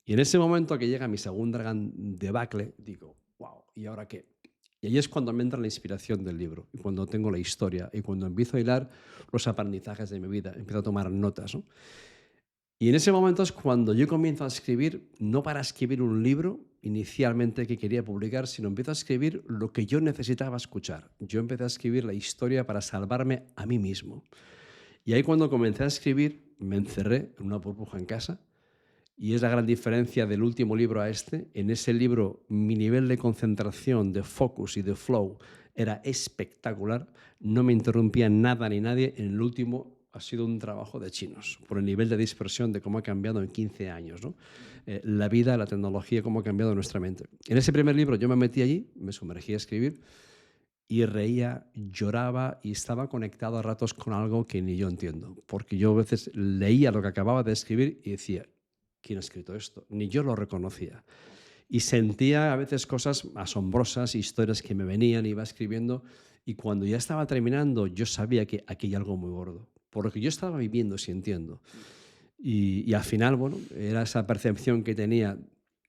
Y en ese momento que llega mi segunda gran debacle, digo, wow, ¿y ahora qué? Y ahí es cuando me entra la inspiración del libro, y cuando tengo la historia, y cuando empiezo a hilar los aprendizajes de mi vida, empiezo a tomar notas, ¿no? Y en ese momento es cuando yo comienzo a escribir, no para escribir un libro inicialmente que quería publicar, sino empiezo a escribir lo que yo necesitaba escuchar. Yo empecé a escribir la historia para salvarme a mí mismo. Y ahí cuando comencé a escribir, me encerré en una burbuja en casa Y es la gran diferencia del último libro a este. En ese libro mi nivel de concentración, de focus y de flow era espectacular. No me interrumpía nada ni nadie. En el último ha sido un trabajo de chinos, por el nivel de dispersión de cómo ha cambiado en 15 años, ¿no? La vida, la tecnología, cómo ha cambiado nuestra mente. En ese primer libro yo me metí allí, me sumergí a escribir y reía, lloraba y estaba conectado a ratos con algo que ni yo entiendo. Porque yo a veces leía lo que acababa de escribir y decía, ¿quién ha escrito esto? Ni yo lo reconocía. Y sentía a veces cosas asombrosas, historias que me venían, iba escribiendo, y cuando ya estaba terminando, yo sabía que aquí hay algo muy gordo, por lo que yo estaba viviendo, sintiendo. Y al final, bueno, era esa percepción que tenía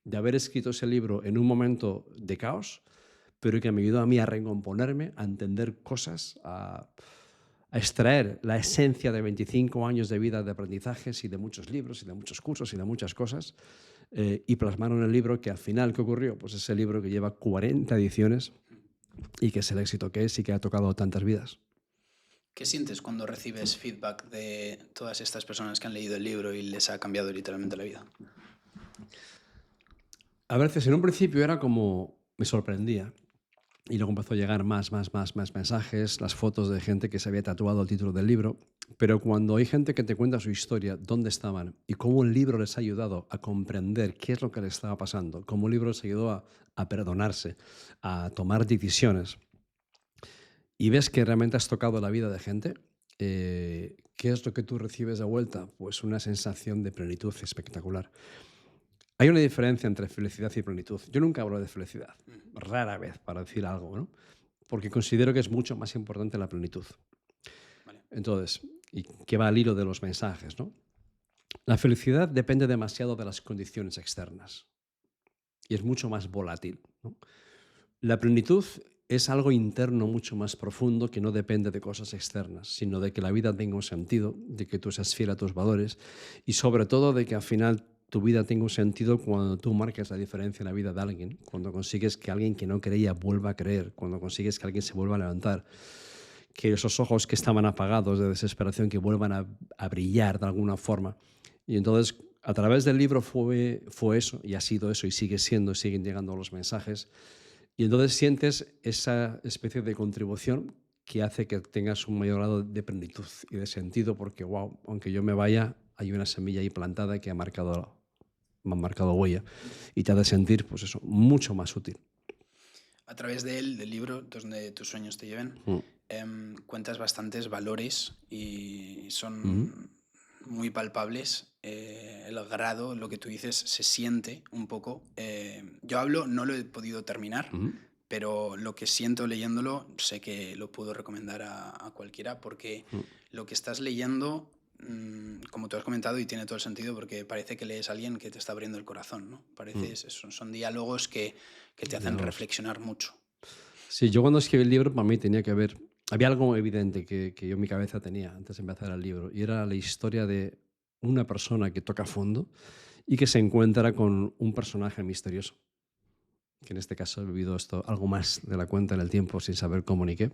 de haber escrito ese libro en un momento de caos, pero que me ayudó a mí a recomponerme, a entender cosas, a extraer la esencia de 25 años de vida de aprendizajes y de muchos libros y de muchos cursos y de muchas cosas, y plasmaron el libro que al final, ¿qué ocurrió? Pues ese libro que lleva 40 ediciones y que es el éxito que es y que ha tocado tantas vidas. ¿Qué sientes cuando recibes feedback de todas estas personas que han leído el libro y les ha cambiado literalmente la vida? A veces en un principio era como, me sorprendía, y luego empezó a llegar más mensajes, las fotos de gente que se había tatuado el título del libro. Pero cuando hay gente que te cuenta su historia, dónde estaban y cómo el libro les ha ayudado a comprender qué es lo que les estaba pasando, cómo el libro les ayudó a perdonarse, a tomar decisiones, y ves que realmente has tocado la vida de gente, ¿qué es lo que tú recibes de vuelta? Pues una sensación de plenitud espectacular. Hay una diferencia entre felicidad y plenitud. Yo nunca hablo de felicidad, rara vez, para decir algo, ¿no? Porque considero que es mucho más importante la plenitud. Vale. Entonces, y que va al hilo de los mensajes, ¿no? La felicidad depende demasiado de las condiciones externas y es mucho más volátil, ¿no? La plenitud es algo interno mucho más profundo que no depende de cosas externas, sino de que la vida tenga un sentido, de que tú seas fiel a tus valores y sobre todo de que al final tu vida tenga un sentido cuando tú marcas la diferencia en la vida de alguien, cuando consigues que alguien que no creía vuelva a creer, cuando consigues que alguien se vuelva a levantar, que esos ojos que estaban apagados de desesperación que vuelvan a brillar de alguna forma. Y entonces a través del libro fue eso y ha sido eso y sigue siendo, siguen llegando los mensajes. Y entonces sientes esa especie de contribución que hace que tengas un mayor grado de plenitud y de sentido, porque, wow, aunque yo me vaya, hay una semilla ahí plantada que me ha marcado huella y te hace sentir, pues eso, mucho más útil. A través de él, del libro, Donde tus sueños te lleven, Mm. cuentas bastantes valores y Ujú. son muy palpables. El grado, lo que tú dices, se siente un poco. Yo hablo, no lo he podido terminar, Ujú. pero lo que siento leyéndolo, sé que lo puedo recomendar a cualquiera porque Mm. lo que estás leyendo, como tú has comentado, y tiene todo el sentido porque parece que lees a alguien que te está abriendo el corazón, ¿no? Mm. Son diálogos que te hacen Diálogos. reflexionar mucho. Sí, yo cuando escribí el libro, para mí tenía que ver, había algo evidente que yo en mi cabeza tenía antes de empezar el libro, y era la historia de una persona que toca fondo y que se encuentra con un personaje misterioso, que en este caso ha vivido esto algo más de la cuenta en el tiempo sin saber cómo ni qué,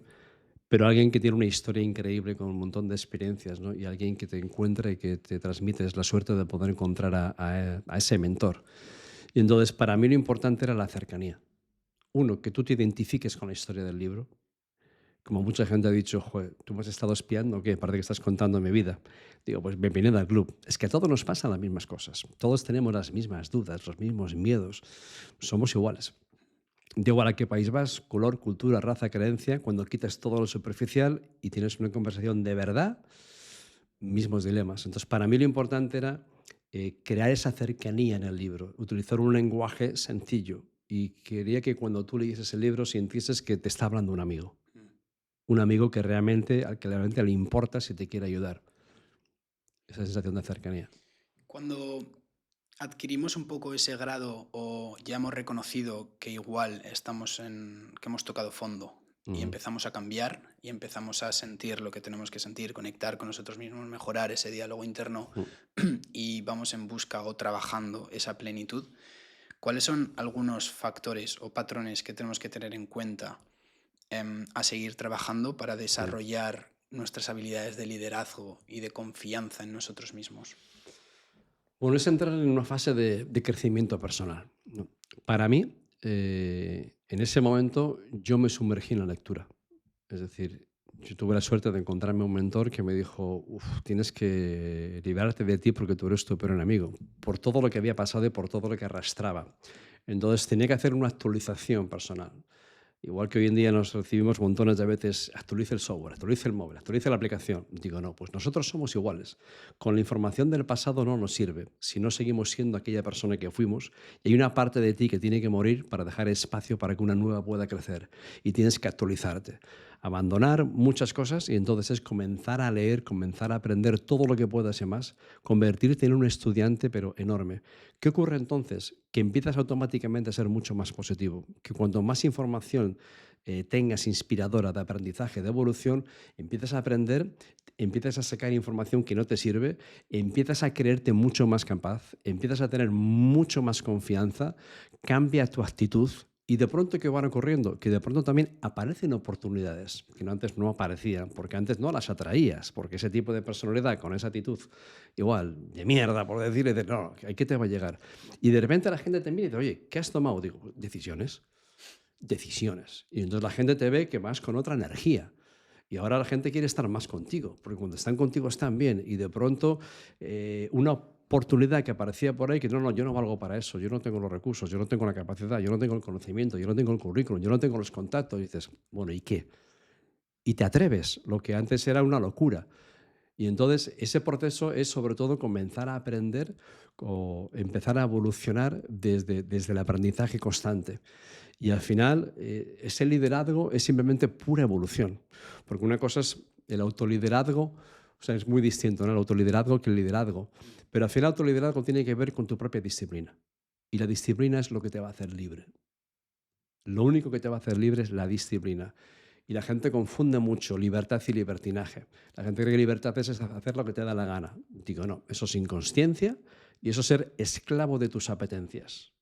pero alguien que tiene una historia increíble con un montón de experiencias, ¿no? Y alguien que te encuentra y que te transmite, es la suerte de poder encontrar a ese mentor. Y entonces para mí lo importante era la cercanía. Uno, que tú te identifiques con la historia del libro. Como mucha gente ha dicho, joder, ¿tú me has estado espiando o qué? Parece que estás contando mi vida. Digo, pues bienvenido al club. Es que a todos nos pasan las mismas cosas. Todos tenemos las mismas dudas, los mismos miedos. Somos iguales. Da igual a qué país vas, color, cultura, raza, creencia, cuando quitas todo lo superficial y tienes una conversación de verdad, mismos dilemas. Entonces, para mí lo importante era crear esa cercanía en el libro, utilizar un lenguaje sencillo. Y quería que cuando tú leyeses el libro sintieses que te está hablando un amigo. Mm. Un amigo que realmente, al que realmente le importa si te quiere ayudar. Esa sensación de cercanía. Cuando adquirimos un poco ese grado o ya hemos reconocido que igual que hemos tocado fondo y Ujú. empezamos a cambiar y empezamos a sentir lo que tenemos que sentir, conectar con nosotros mismos, mejorar ese diálogo interno Mm. y vamos en busca o trabajando esa plenitud, ¿cuáles son algunos factores o patrones que tenemos que tener en cuenta a seguir trabajando para Sí. desarrollar nuestras habilidades de liderazgo y de confianza en nosotros mismos? Bueno, es entrar en una fase de crecimiento personal, ¿no? Para mí, en ese momento yo me sumergí en la lectura. Es decir, yo tuve la suerte de encontrarme un mentor que me dijo: "Uf, tienes que liberarte de ti porque tú eres tu peor enemigo", por todo lo que había pasado y por todo lo que arrastraba. Entonces tenía que hacer una actualización personal. Igual que hoy en día nos recibimos montones de veces, actualice el software, actualice el móvil, actualice la aplicación. Digo, no, pues nosotros somos iguales. Con la información del pasado no nos sirve si no seguimos siendo aquella persona que fuimos. Y hay una parte de ti que tiene que morir para dejar espacio para que una nueva pueda crecer. Y tienes que actualizarte. Abandonar muchas cosas y entonces es comenzar a leer, comenzar a aprender todo lo que puedas y más, convertirte en un estudiante pero enorme. ¿Qué ocurre entonces? Que empiezas automáticamente a ser mucho más positivo, que cuanto más información tengas inspiradora de aprendizaje, de evolución, empiezas a aprender, empiezas a sacar información que no te sirve, empiezas a creerte mucho más capaz, empiezas a tener mucho más confianza, cambia tu actitud y de pronto que van ocurriendo, que de pronto también aparecen oportunidades que antes no aparecían, porque antes no las atraías, porque ese tipo de personalidad con esa actitud igual de mierda, por decirle, no, ¿qué te va a llegar? Y de repente la gente te mira y dice, oye, ¿qué has tomado? Digo, decisiones, decisiones. Y entonces la gente te ve que vas con otra energía. Y ahora la gente quiere estar más contigo, porque cuando están contigo están bien. Y de pronto una oportunidad que aparecía por ahí, que no, no, yo no valgo para eso, yo no tengo los recursos, yo no tengo la capacidad, yo no tengo el conocimiento, yo no tengo el currículum, yo no tengo los contactos. Y dices, bueno, ¿y qué? Y te atreves, lo que antes era una locura. Y entonces ese proceso es sobre todo comenzar a aprender o empezar a evolucionar desde el aprendizaje constante. Y al final ese liderazgo es simplemente pura evolución. Porque una cosa es el autoliderazgo, o sea, es muy distinto, ¿no? El autoliderazgo que el liderazgo. Pero al final el autoliderazgo tiene que ver con tu propia disciplina. Y la disciplina es lo que te va a hacer libre. Lo único que te va a hacer libre es la disciplina. Y la gente confunde mucho libertad y libertinaje. La gente cree que libertad es hacer lo que te da la gana. Digo, no, eso es inconsciencia y eso es ser esclavo de tus apetencias.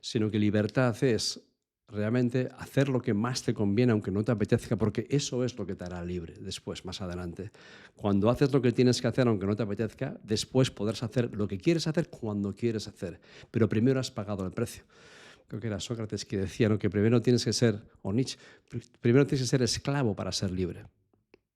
Sino que libertad es realmente hacer lo que más te conviene, aunque no te apetezca, porque eso es lo que te hará libre después, más adelante. Cuando haces lo que tienes que hacer, aunque no te apetezca, después podrás hacer lo que quieres hacer cuando quieres hacer. Pero primero has pagado el precio. Creo que era Sócrates que decía, ¿no?, que primero tienes que ser, o Nietzsche, primero tienes que ser esclavo para ser libre,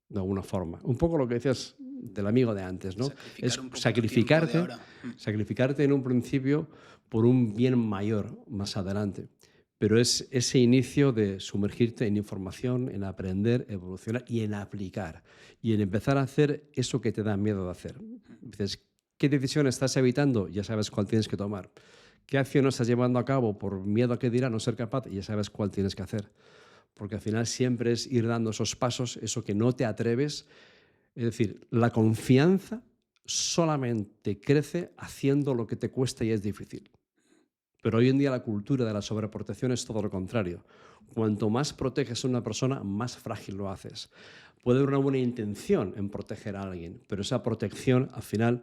de alguna forma. Un poco lo que decías del amigo de antes, ¿no? Sacrificar Es un poco tu tiempo de sacrificarte, ahora. sacrificarte en un principio por un bien mayor más adelante. Pero es ese inicio de sumergirte en información, en aprender, evolucionar y en aplicar. Y en empezar a hacer eso que te da miedo de hacer. Dices, ¿qué decisión estás evitando? Ya sabes cuál tienes que tomar. ¿Qué acción no estás llevando a cabo por miedo a que dirá no ser capaz? Y ya sabes cuál tienes que hacer. Porque al final siempre es ir dando esos pasos, eso que no te atreves. Es decir, la confianza solamente crece haciendo lo que te cuesta y es difícil. Pero hoy en día la cultura de la sobreprotección es todo lo contrario. Cuanto más proteges a una persona, más frágil lo haces. Puede haber una buena intención en proteger a alguien, pero esa protección al final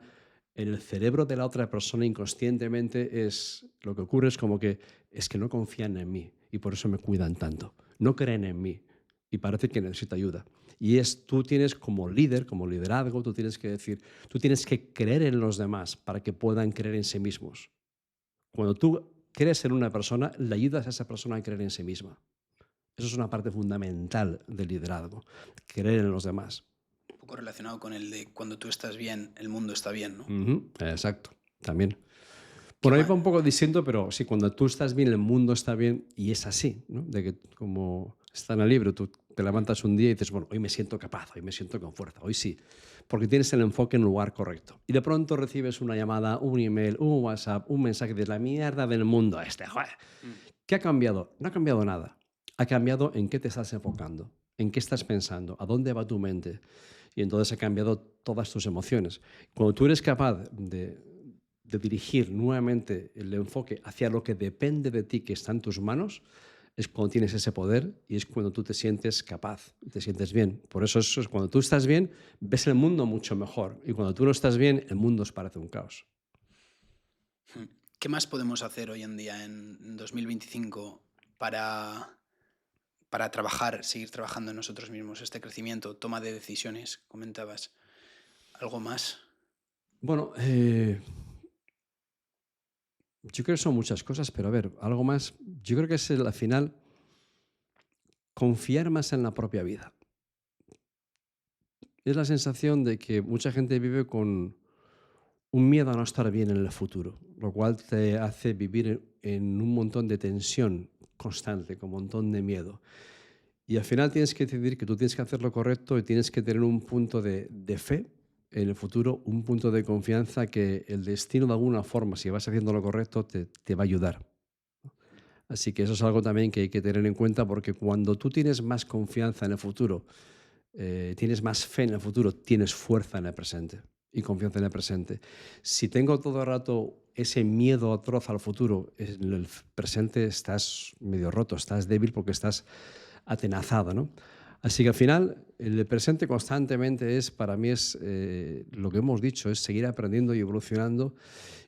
en el cerebro de la otra persona inconscientemente es lo que ocurre es como que es que no confían en mí y por eso me cuidan tanto. No creen en mí y parece que necesita ayuda. Y es tú tienes como líder, como liderazgo, tú tienes que decir, tú tienes que creer en los demás para que puedan creer en sí mismos. Cuando tú crees en una persona, le ayudas a esa persona a creer en sí misma. Eso es una parte fundamental del liderazgo, creer en los demás. Un poco relacionado con el de cuando tú estás bien, el mundo está bien, ¿no? Ujú, exacto, también. ¿Qué Por ahí más? va un poco distinto, pero sí, cuando tú estás bien, el mundo está bien y es así, ¿no? De que como está en el libro, tú te levantas un día y dices, bueno, hoy me siento capaz, hoy me siento con fuerza, hoy sí, porque tienes el enfoque en el lugar correcto. Y de pronto recibes una llamada, un email, un WhatsApp, un mensaje de la mierda del mundo este, joder. Mm. ¿Qué ha cambiado? No ha cambiado nada. Ha cambiado en qué te estás enfocando, en qué estás pensando, a dónde va tu mente. Y entonces ha cambiado todas tus emociones. Cuando tú eres capaz de dirigir nuevamente el enfoque hacia lo que depende de ti, que está en tus manos, es cuando tienes ese poder y es cuando tú te sientes capaz, te sientes bien. Por eso es cuando tú estás bien, ves el mundo mucho mejor. Y cuando tú no estás bien, el mundo os parece un caos. ¿Qué más podemos hacer hoy en día en 2025 para, para trabajar, seguir trabajando en nosotros mismos? Este crecimiento, toma de decisiones, comentabas. ¿Algo más? Bueno, Yo creo que son muchas cosas, pero a ver, algo más. Yo creo que es al final confiar más en la propia vida. Es la sensación de que mucha gente vive con un miedo a no estar bien en el futuro, lo cual te hace vivir en un montón de tensión constante, con un montón de miedo. Y al final tienes que decidir que tú tienes que hacer lo correcto y tienes que tener un punto de fe en el futuro, un punto de confianza que el destino de alguna forma, si vas haciendo lo correcto, te va a ayudar. Así que eso es algo también que hay que tener en cuenta porque cuando tú tienes más confianza en el futuro, tienes más fe en el futuro, tienes fuerza en el presente y confianza en el presente. Si tengo todo el rato ese miedo atroz al futuro, en el presente estás medio roto, estás débil porque estás atenazado, ¿no? Así que al final, el presente constantemente es, para mí es lo que hemos dicho, es seguir aprendiendo y evolucionando,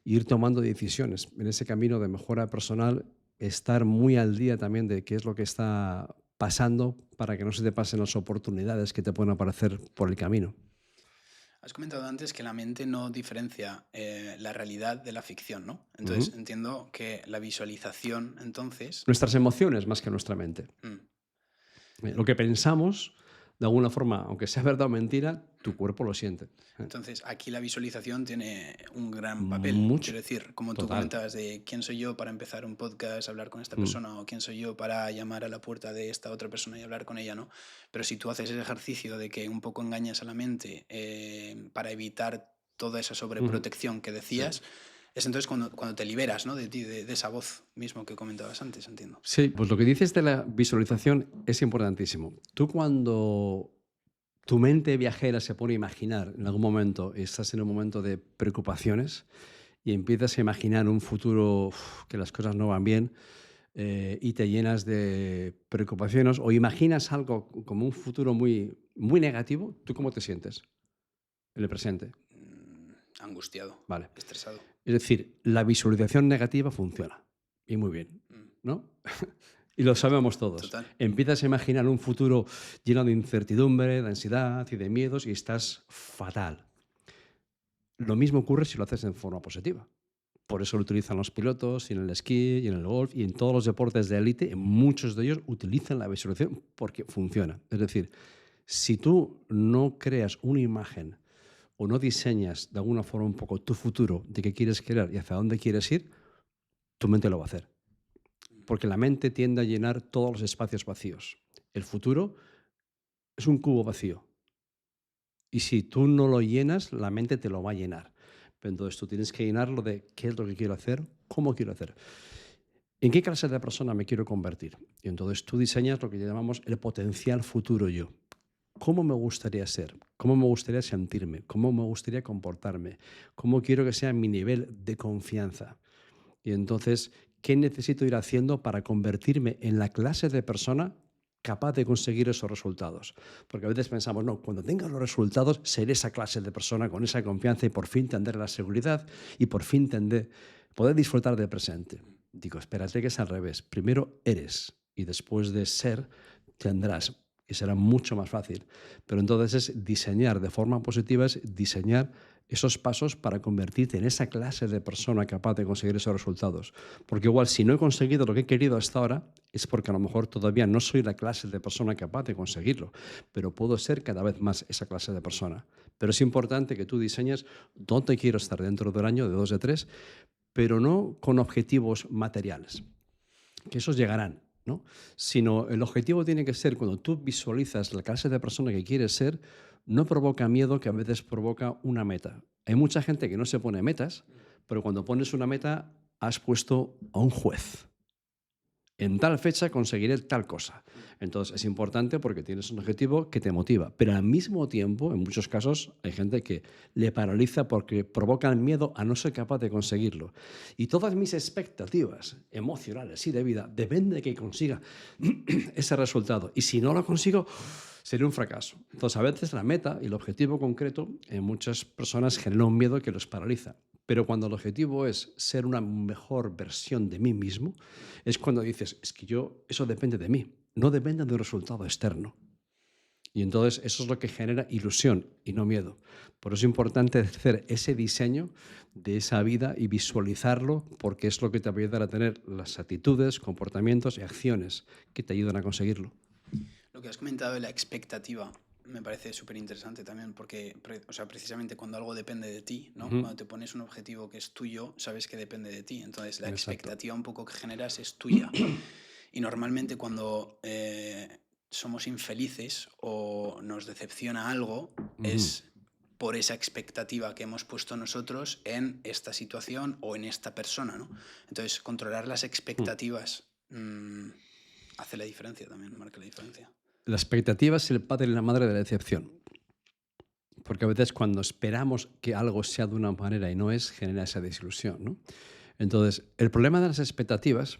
e ir tomando decisiones en ese camino de mejora personal, estar muy al día también de qué es lo que está pasando para que no se te pasen las oportunidades que te pueden aparecer por el camino. Has comentado antes que la mente no diferencia la realidad de la ficción, ¿no? Ujú. Entonces entiendo que la visualización, entonces, Nuestras emociones más que nuestra mente. mm, Lo en- que pensamos, de alguna forma, aunque sea verdad o mentira, tu mm, cuerpo lo siente. entonces aquí la visualización tiene un gran papel. Mucho. Quiero decir, como tú Total. comentabas de quién soy yo para empezar un podcast, hablar con esta Mm. persona, o quién soy yo para llamar a la puerta de esta otra persona y hablar con ella, ¿no? Pero si tú haces ese ejercicio de que un poco engañas a la mente para evitar toda esa Ujú. sobreprotección que Sí. decías, es entonces cuando te liberas, ¿no? De ti, de esa voz mismo que comentabas antes, entiendo. Sí, pues lo que dices de la visualización es importantísimo. Tú cuando tu mente viajera se pone a imaginar en algún momento, estás en un momento de preocupaciones y empiezas a imaginar un futuro que las cosas no van bien y te llenas de preocupaciones o imaginas algo como un futuro muy, muy negativo, ¿tú cómo te sientes en el presente? Angustiado, Vale. estresado. Es decir, la visualización negativa funciona y muy bien, Mm, ¿no? Y lo sabemos todos. Total. Empiezas a imaginar un futuro lleno de incertidumbre, de ansiedad y de miedos y estás fatal. Lo mismo ocurre si lo haces en forma positiva. Por eso lo utilizan los pilotos y en el esquí y en el golf y en todos los deportes de élite, en muchos de ellos utilizan la visualización porque funciona. Es decir, si tú no creas una imagen o no diseñas de alguna forma un poco tu futuro de qué quieres crear y hacia dónde quieres ir, tu mente lo va a hacer. Porque la mente tiende a llenar todos los espacios vacíos. El futuro es un cubo vacío. Y si tú no lo llenas, la mente te lo va a llenar. Pero entonces tú tienes que llenarlo de qué es lo que quiero hacer, cómo quiero hacer, en qué clase de persona me quiero convertir. Y entonces tú diseñas lo que llamamos el potencial futuro yo. ¿Cómo me gustaría ser? ¿Cómo me gustaría sentirme? ¿Cómo me gustaría comportarme? ¿Cómo quiero que sea mi nivel de confianza? Y entonces, ¿qué necesito ir haciendo para convertirme en la clase de persona capaz de conseguir esos resultados? Porque a veces pensamos, no, cuando tenga los resultados seré esa clase de persona con esa confianza y por fin tendré la seguridad y por fin tendré poder disfrutar del presente. Digo, espérate que es al revés. Primero eres y después de ser tendrás y será mucho más fácil. Pero entonces es diseñar de forma positiva, es diseñar esos pasos para convertirte en esa clase de persona capaz de conseguir esos resultados. Porque igual si no he conseguido lo que he querido hasta ahora, es porque a lo mejor todavía no soy la clase de persona capaz de conseguirlo, pero puedo ser cada vez más esa clase de persona. Pero es importante que tú diseñes dónde quiero estar dentro del año, de 2, de 3, pero no con objetivos materiales, que esos llegarán, ¿no? Sino el objetivo tiene que ser, cuando tú visualizas la clase de persona que quieres ser, no provoca miedo, que a veces provoca una meta. Hay mucha gente que no se pone metas, pero cuando pones una meta has puesto a un juez. En tal fecha conseguiré tal cosa. Entonces es importante porque tienes un objetivo que te motiva, pero al mismo tiempo, en muchos casos, hay gente que le paraliza porque provoca el miedo a no ser capaz de conseguirlo. Y todas mis expectativas emocionales y de vida dependen de que consiga ese resultado. Y si no lo consigo, sería un fracaso. Entonces, a veces la meta y el objetivo concreto en muchas personas genera un miedo que los paraliza. Pero cuando el objetivo es ser una mejor versión de mí mismo, es cuando dices, es que yo, eso depende de mí, no depende de un resultado externo. Y entonces eso es lo que genera ilusión y no miedo. Por eso es importante hacer ese diseño de esa vida y visualizarlo, porque es lo que te va a ayudar a tener las actitudes, comportamientos y acciones que te ayudan a conseguirlo. Lo que has comentado de la expectativa me parece súper interesante también, porque o sea, precisamente cuando algo depende de ti, ¿no? Ujú. Cuando te pones un objetivo que es tuyo, sabes que depende de ti. Entonces la Exacto. expectativa un poco que generas es tuya. Y normalmente cuando somos infelices o nos decepciona algo, Ujú. es por esa expectativa que hemos puesto nosotros en esta situación o en esta persona, ¿no? Entonces, controlar las Mm. expectativas hace la diferencia también, marca la diferencia. La expectativa es el padre y la madre de la decepción. Porque a veces cuando esperamos que algo sea de una manera y no es, genera esa desilusión, ¿no? Entonces, el problema de las expectativas,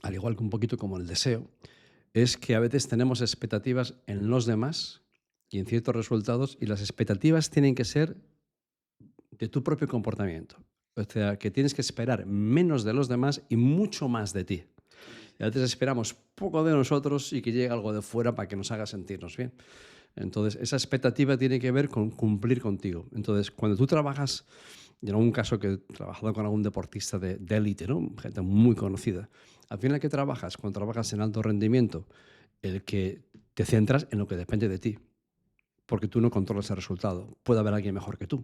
al igual que un poquito como el deseo, es que a veces tenemos expectativas en los demás y en ciertos resultados, y las expectativas tienen que ser de tu propio comportamiento. O sea, que tienes que esperar menos de los demás y mucho más de ti. Totalmente. Y a veces esperamos poco de nosotros y que llegue algo de fuera para que nos haga sentirnos bien. Entonces, esa expectativa tiene que ver con cumplir contigo. Entonces, cuando tú trabajas, y en algún caso que he trabajado con algún deportista de élite, ¿no? Gente muy conocida, al final, ¿qué trabajas? Cuando trabajas en alto rendimiento, el que te centras en lo que depende de ti, porque tú no controlas el resultado. Puede haber alguien mejor que tú.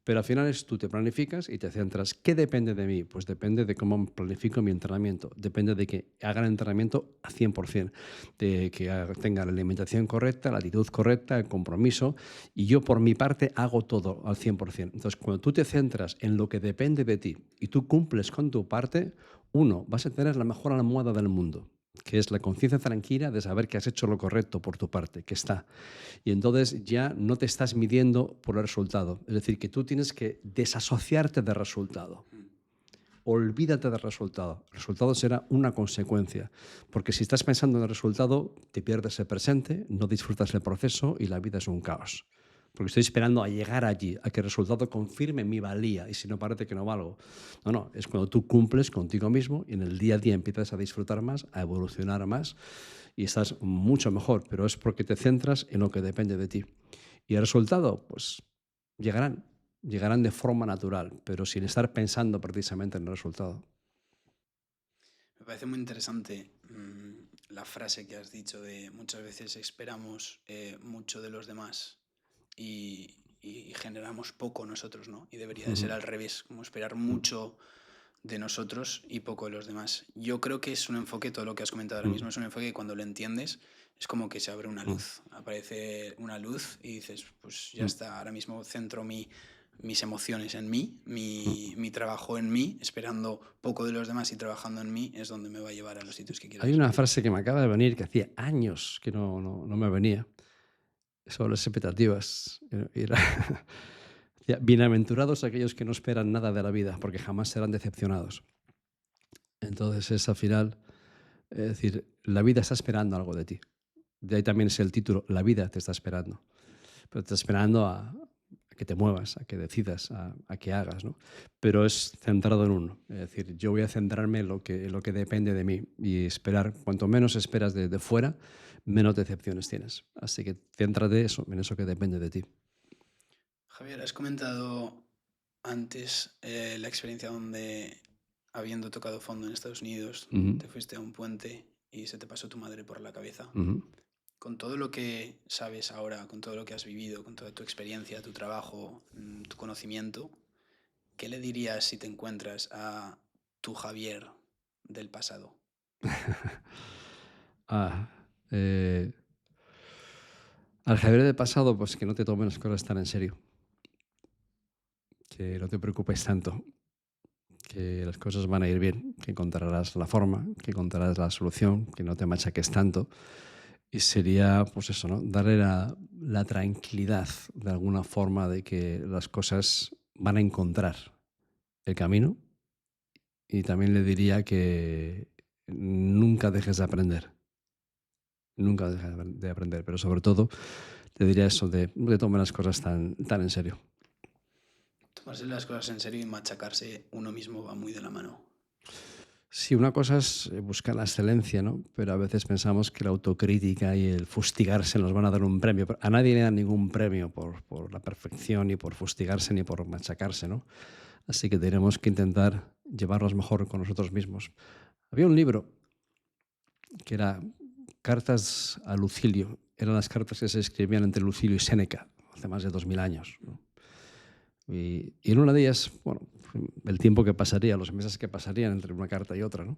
Pero al final es tú te planificas y te centras. ¿Qué depende de mí? Pues depende de cómo planifico mi entrenamiento. Depende de que haga el entrenamiento a 100%, de que tenga la alimentación correcta, la actitud correcta, el compromiso. Y yo por mi parte hago todo al 100%. Entonces, cuando tú te centras en lo que depende de ti y tú cumples con tu parte, uno, vas a tener la mejor almohada del mundo, que es la conciencia tranquila de saber que has hecho lo correcto por tu parte, que está. Y entonces ya no te estás midiendo por el resultado. Es decir, que tú tienes que desasociarte del resultado. Mm. Olvídate del resultado. El resultado será una consecuencia. Porque si estás pensando en el resultado, te pierdes el presente, no disfrutas el proceso y la vida es un caos. Porque estoy esperando a llegar allí, a que el resultado confirme mi valía, y si no, parece que no valgo. No, no, es cuando tú cumples contigo mismo y en el día a día empiezas a disfrutar más, a evolucionar más y estás mucho mejor, pero es porque te centras en lo que depende de ti. Y el resultado, pues llegarán, llegarán de forma natural, pero sin estar pensando precisamente en el resultado. Me parece muy interesante la frase que has dicho de muchas veces esperamos mucho de los demás y generamos poco nosotros, ¿no? Y debería de ser Ujú, al revés, como esperar mucho de nosotros y poco de los demás. Yo creo que es un enfoque, todo lo que has comentado ahora ujú, mismo, es un enfoque que cuando lo entiendes es como que se abre una ujú, luz, aparece una luz y dices, pues ya ujú, está, ahora mismo centro mis emociones en mí, ujú. mi trabajo en mí, esperando poco de los demás y trabajando en mí es donde me va a llevar a los sitios que quiero Hay ir. una frase que me acaba de venir que hacía años que no me venía sobre las expectativas. Era, decía, bienaventurados aquellos que no esperan nada de la vida, porque jamás serán decepcionados. Entonces es al final, es decir, la vida está esperando algo de ti. De ahí también es el título, la vida te está esperando. Pero te está esperando a que te muevas, a que decidas, a que hagas, ¿no? Pero es centrado en uno. Es decir, yo voy a centrarme en lo que depende de mí y esperar. Cuanto menos esperas de fuera, menos decepciones tienes. Así que céntrate eso, en eso que depende de ti. Javier, has comentado antes la experiencia donde, habiendo tocado fondo en Estados Unidos, Ujú, te fuiste a un puente y se te pasó tu madre por la cabeza. ujú. Con todo lo que sabes ahora, con todo lo que has vivido, con toda tu experiencia, tu trabajo, tu conocimiento, ¿qué le dirías si te encuentras a tu Javier del pasado? Ah, eh, al Javier del pasado, pues que no te tomes las cosas tan en serio, que no te preocupes tanto, que las cosas van a ir bien, que encontrarás la forma, que encontrarás la solución, que no te machaques tanto. Y sería, pues eso, ¿no? Darle la tranquilidad de alguna forma de que las cosas van a encontrar el camino. Y también le diría que nunca dejes de aprender, nunca dejes de aprender, pero sobre todo le diría eso de no te tomes las cosas tan en serio. Tomarse las cosas en serio y machacarse uno mismo va muy de la mano. Sí, una cosa es buscar la excelencia, ¿no? Pero a veces pensamos que la autocrítica y el fustigarse nos van a dar un premio. Pero a nadie le dan ningún premio por la perfección, ni por fustigarse, ni por machacarse, ¿no? Así que tenemos que intentar llevarnos mejor con nosotros mismos. Había un libro que era Cartas a Lucilio. Eran las cartas que se escribían entre Lucilio y Séneca hace más de 2000 años, ¿no? Y en una de ellas, bueno, el tiempo que pasaría, los meses que pasarían entre una carta y otra, ¿no?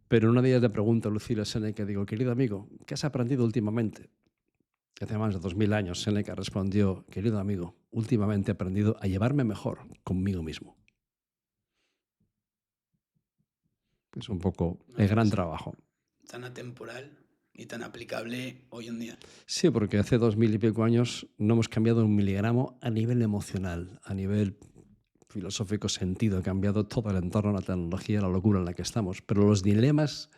Pero en una de ellas le pregunto a Lucilio a Séneca, digo, querido amigo, ¿qué has aprendido últimamente? Hace más de 2000 años, Séneca respondió, querido amigo, últimamente he aprendido a llevarme mejor conmigo mismo. Es un poco Una el gran frase trabajo. tan atemporal y tan aplicable hoy en día. Sí, porque hace 2000 y pico años no hemos cambiado un miligramo a nivel emocional, a nivel filosófico sentido. Ha cambiado todo el entorno, la tecnología, la locura en la que estamos. Pero los dilemas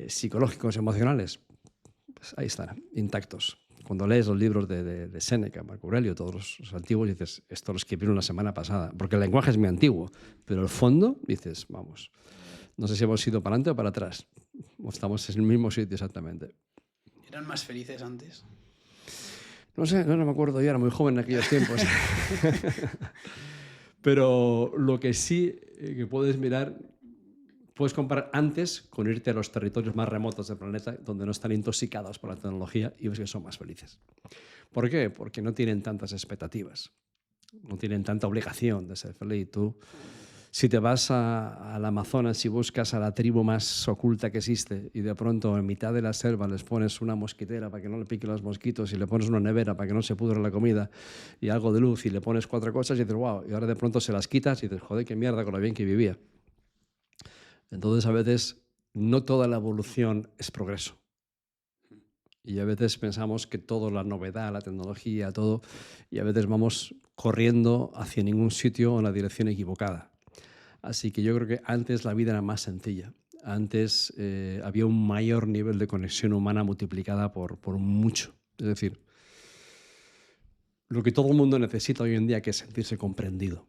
psicológicos, emocionales, pues ahí están, intactos. Cuando lees los libros de Séneca, Marco Aurelio, todos los antiguos, dices, esto lo escribieron la semana pasada, porque el lenguaje es muy antiguo, pero el fondo, dices, vamos, no sé si hemos ido para adelante o para atrás, o estamos en el mismo sitio exactamente. ¿Eran más felices antes? No sé, no me acuerdo, yo era muy joven en aquellos tiempos. Pero lo que sí que puedes mirar, puedes comparar antes con irte a los territorios más remotos del planeta, donde no están intoxicados por la tecnología y ves que son más felices. ¿Por qué? Porque no tienen tantas expectativas, no tienen tanta obligación de ser feliz. Tú, si te vas al Amazonas y buscas a la tribu más oculta que existe y de pronto en mitad de la selva les pones una mosquitera para que no le piquen los mosquitos y le pones una nevera para que no se pudra la comida y algo de luz y le pones 4 cosas y dices, wow, y ahora de pronto se las quitas y dices, joder, qué mierda con lo bien que vivía. Entonces a veces no toda la evolución es progreso. Y a veces pensamos que todo, la novedad, la tecnología, todo, y a veces vamos corriendo hacia ningún sitio o en la dirección equivocada. Así que yo creo que antes la vida era más sencilla. Antes había un mayor nivel de conexión humana multiplicada por mucho. Es decir, lo que todo el mundo necesita hoy en día, que es sentirse comprendido.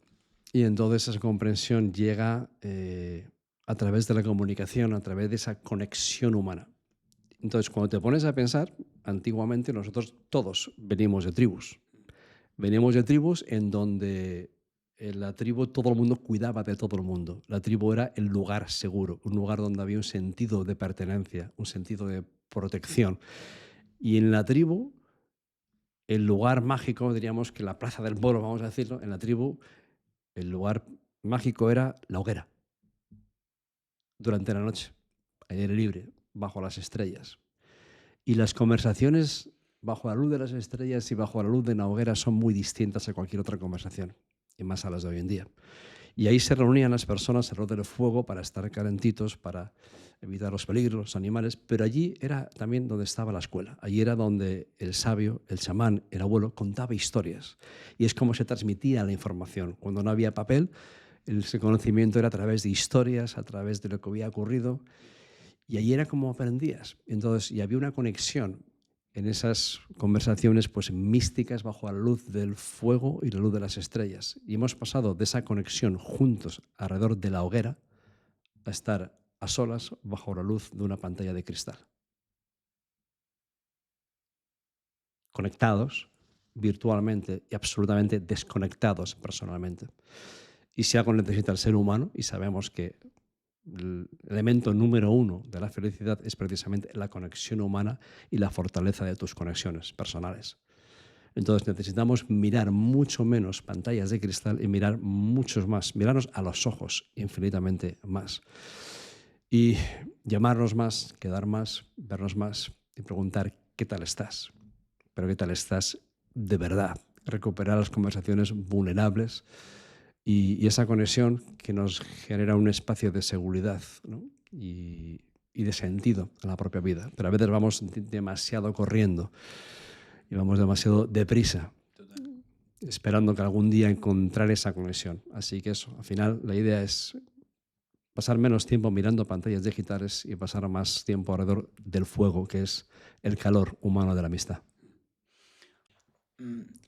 Y entonces esa comprensión llega a través de la comunicación, a través de esa conexión humana. Entonces, cuando te pones a pensar, antiguamente nosotros todos venimos de tribus. Venimos de tribus en donde en la tribu todo el mundo cuidaba de todo el mundo. La tribu era el lugar seguro, un lugar donde había un sentido de pertenencia, un sentido de protección. Y en la tribu, el lugar mágico, diríamos que la plaza del pueblo, vamos a decirlo, en la tribu, el lugar mágico era la hoguera, durante la noche, al aire libre, bajo las estrellas. Y las conversaciones bajo la luz de las estrellas y bajo la luz de una hoguera son muy distintas a cualquier otra conversación, y más a las de hoy en día. Y ahí se reunían las personas alrededor del fuego para estar calentitos, para evitar los peligros, los animales, pero allí era también donde estaba la escuela. Allí era donde el sabio, el chamán, el abuelo contaba historias. Y es como se transmitía la información. Cuando no había papel, ese conocimiento era a través de historias, a través de lo que había ocurrido. Y allí era como aprendías. Entonces, y había una conexión en esas conversaciones pues místicas bajo la luz del fuego y la luz de las estrellas. Y hemos pasado de esa conexión juntos alrededor de la hoguera a estar a solas bajo la luz de una pantalla de cristal. Conectados virtualmente y absolutamente desconectados personalmente. Y si algo necesita el ser humano, y sabemos que el elemento número uno de la felicidad es precisamente la conexión humana y la fortaleza de tus conexiones personales. Entonces necesitamos mirar mucho menos pantallas de cristal y mirar muchos más, mirarnos a los ojos infinitamente más. Y llamarnos más, quedar más, vernos más y preguntar qué tal estás. Pero qué tal estás de verdad. Recuperar las conversaciones vulnerables y esa conexión que nos genera un espacio de seguridad, ¿no? y de sentido en la propia vida. Pero a veces vamos demasiado corriendo y vamos demasiado deprisa, Total. esperando que algún día encontrar esa conexión. Así que eso, al final la idea es pasar menos tiempo mirando pantallas digitales y pasar más tiempo alrededor del fuego, que es el calor humano de la amistad.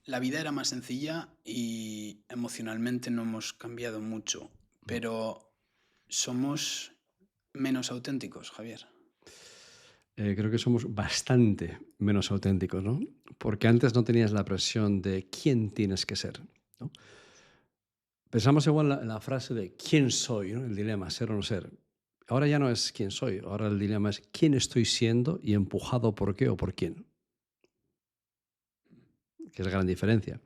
La vida era más sencilla y emocionalmente no hemos cambiado mucho, pero somos menos auténticos, Javier? Creo que somos bastante menos auténticos, ¿no? Porque antes no tenías la presión de quién tienes que ser, ¿no? Pensamos igual la frase de quién soy, ¿no? El dilema, ser o no ser. Ahora ya no es quién soy, ahora el dilema es quién estoy siendo y empujado por qué o por quién, que es la gran diferencia.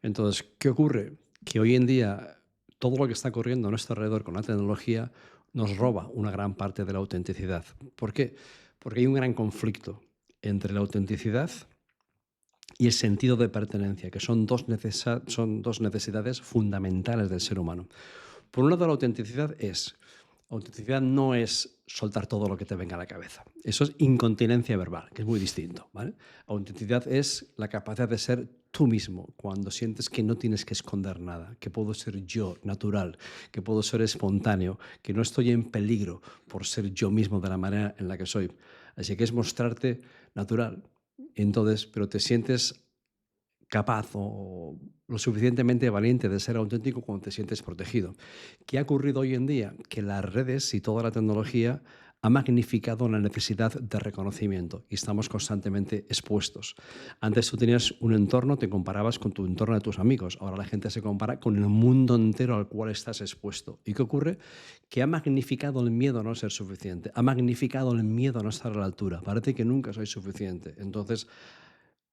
Entonces, ¿qué ocurre? Que hoy en día todo lo que está ocurriendo a nuestro alrededor con la tecnología nos roba una gran parte de la autenticidad. ¿Por qué? Porque hay un gran conflicto entre la autenticidad y el sentido de pertenencia, que son dos necesidades fundamentales del ser humano. Por un lado, autenticidad no es soltar todo lo que te venga a la cabeza. Eso es incontinencia verbal, que es muy distinto, ¿vale? Autenticidad es la capacidad de ser tú mismo, cuando sientes que no tienes que esconder nada, que puedo ser yo, natural, que puedo ser espontáneo, que no estoy en peligro por ser yo mismo de la manera en la que soy. Así que es mostrarte natural. Entonces, pero te sientes capaz o lo suficientemente valiente de ser auténtico cuando te sientes protegido. ¿Qué ha ocurrido hoy en día? Que las redes y toda la tecnología ha magnificado la necesidad de reconocimiento y estamos constantemente expuestos. Antes tú tenías un entorno, te comparabas con tu entorno de tus amigos. Ahora la gente se compara con el mundo entero al cual estás expuesto. ¿Y qué ocurre? Que ha magnificado el miedo a no ser suficiente, ha magnificado el miedo a no estar a la altura. Parece que nunca soy suficiente. Entonces,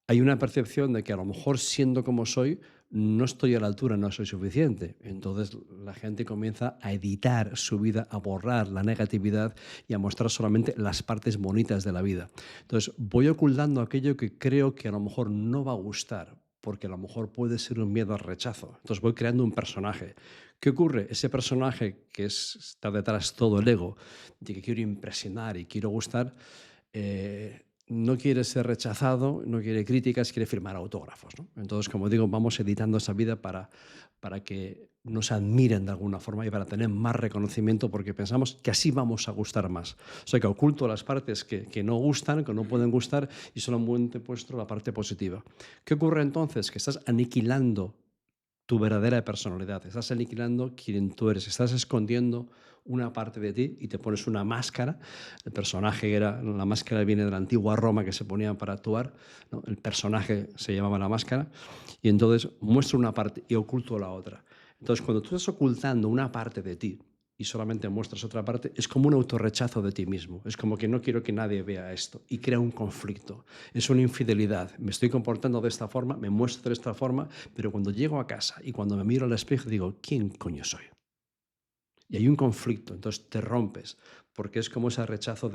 hay una percepción de que a lo mejor siendo como soy, no estoy a la altura, no soy suficiente. Entonces la gente comienza a editar su vida, a borrar la negatividad y a mostrar solamente las partes bonitas de la vida. Entonces voy ocultando aquello que creo que a lo mejor no va a gustar, porque a lo mejor puede ser un miedo al rechazo. Entonces voy creando un personaje. ¿Qué ocurre? Ese personaje está detrás todo el ego, de que quiero impresionar y quiero gustar, no quiere ser rechazado, no quiere críticas, quiere firmar autógrafos, ¿no? Entonces, como digo, vamos editando esa vida para que nos admiren de alguna forma y para tener más reconocimiento, porque pensamos que así vamos a gustar más. O sea, que oculto las partes que no gustan, que no pueden gustar, y solamente muestro la parte positiva. ¿Qué ocurre entonces? Que estás aniquilando tu verdadera personalidad, estás aniquilando quién tú eres, estás escondiendo una parte de ti y te pones una máscara. El personaje la máscara viene de la antigua Roma que se ponían para actuar, ¿no? El personaje se llamaba la máscara y entonces muestro una parte y oculto la otra. Entonces cuando tú estás ocultando una parte de ti y solamente muestras otra parte, es como un autorrechazo de ti mismo. Es como que no quiero que nadie vea esto y crea un conflicto. Es una infidelidad. Me estoy comportando de esta forma, me muestro de esta forma, pero cuando llego a casa y cuando me miro al espejo digo, ¿quién coño soy? Y hay un conflicto, entonces te rompes, porque es como ese rechazo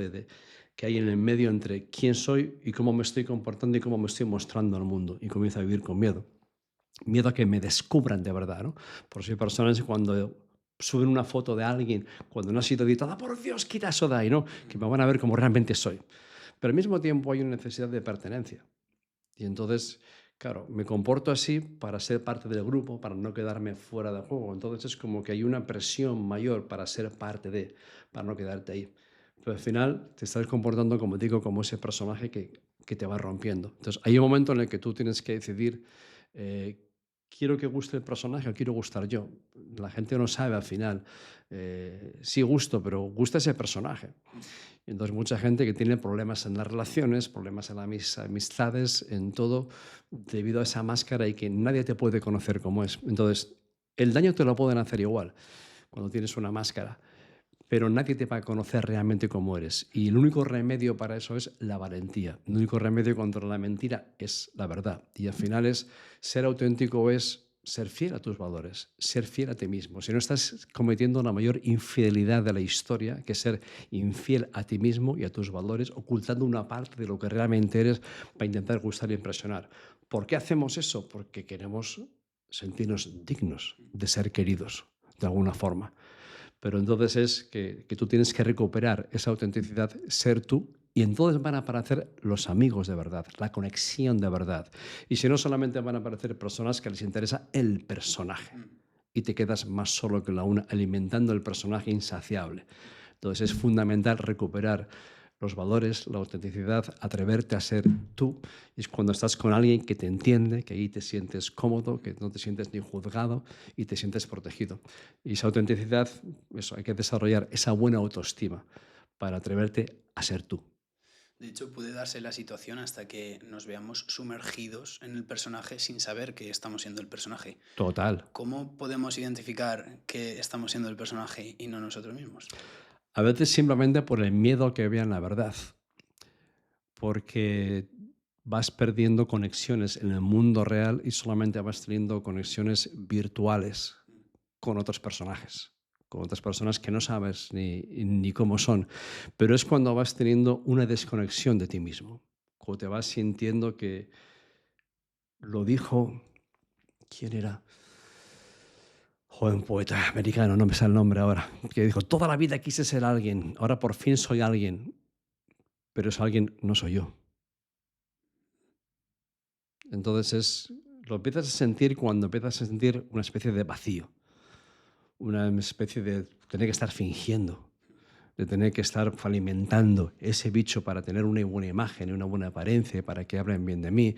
que hay en el medio entre quién soy y cómo me estoy comportando y cómo me estoy mostrando al mundo. Y comienzo a vivir con miedo. Miedo a que me descubran de verdad, ¿no? Por si hay personas cuando suben una foto de alguien, cuando no ha sido editada, por Dios, quita eso de ahí, ¿no? Que me van a ver como realmente soy. Pero al mismo tiempo hay una necesidad de pertenencia. Y entonces, claro, me comporto así para ser parte del grupo, para no quedarme fuera del juego. Entonces es como que hay una presión mayor para ser parte para no quedarte ahí. Pero al final te estás comportando, como digo, como ese personaje que te va rompiendo. Entonces hay un momento en el que tú tienes que decidir, quiero que guste el personaje o quiero gustar yo. La gente no sabe al final, sí gusto, pero gusta ese personaje. Entonces, mucha gente que tiene problemas en las relaciones, problemas en las amistades, en todo, debido a esa máscara y que nadie te puede conocer como es. Entonces, el daño te lo pueden hacer igual cuando tienes una máscara, pero nadie te va a conocer realmente como eres. Y el único remedio para eso es la valentía. El único remedio contra la mentira es la verdad. Y al final es ser auténtico, es ser fiel a tus valores, ser fiel a ti mismo. Si no estás cometiendo la mayor infidelidad de la historia, que es ser infiel a ti mismo y a tus valores, ocultando una parte de lo que realmente eres para intentar gustar y impresionar. ¿Por qué hacemos eso? Porque queremos sentirnos dignos de ser queridos de alguna forma. Pero entonces es que tú tienes que recuperar esa autenticidad, ser tú, y entonces van a aparecer los amigos de verdad, la conexión de verdad. Y si no, solamente van a aparecer personas que les interesa el personaje. Y te quedas más solo que la una, alimentando el personaje insaciable. Entonces es fundamental recuperar los valores, la autenticidad, atreverte a ser tú. Y es cuando estás con alguien que te entiende, que ahí te sientes cómodo, que no te sientes ni juzgado y te sientes protegido. Y esa autenticidad, eso, hay que desarrollar esa buena autoestima para atreverte a ser tú. De hecho, puede darse la situación hasta que nos veamos sumergidos en el personaje sin saber que estamos siendo el personaje. Total. ¿Cómo podemos identificar que estamos siendo el personaje y no nosotros mismos? A veces simplemente por el miedo a que vean la verdad, porque vas perdiendo conexiones en el mundo real y solamente vas teniendo conexiones virtuales con otros personajes, con otras personas que no sabes ni cómo son. Pero es cuando vas teniendo una desconexión de ti mismo, cuando te vas sintiendo que lo dijo, ¿quién era? Joven poeta americano, no me sale el nombre ahora, que dijo, toda la vida quise ser alguien, ahora por fin soy alguien, pero ese alguien no soy yo. Entonces lo empiezas a sentir cuando empiezas a sentir una especie de vacío, una especie de tener que estar fingiendo, de tener que estar alimentando ese bicho para tener una buena imagen y una buena apariencia, para que hablen bien de mí,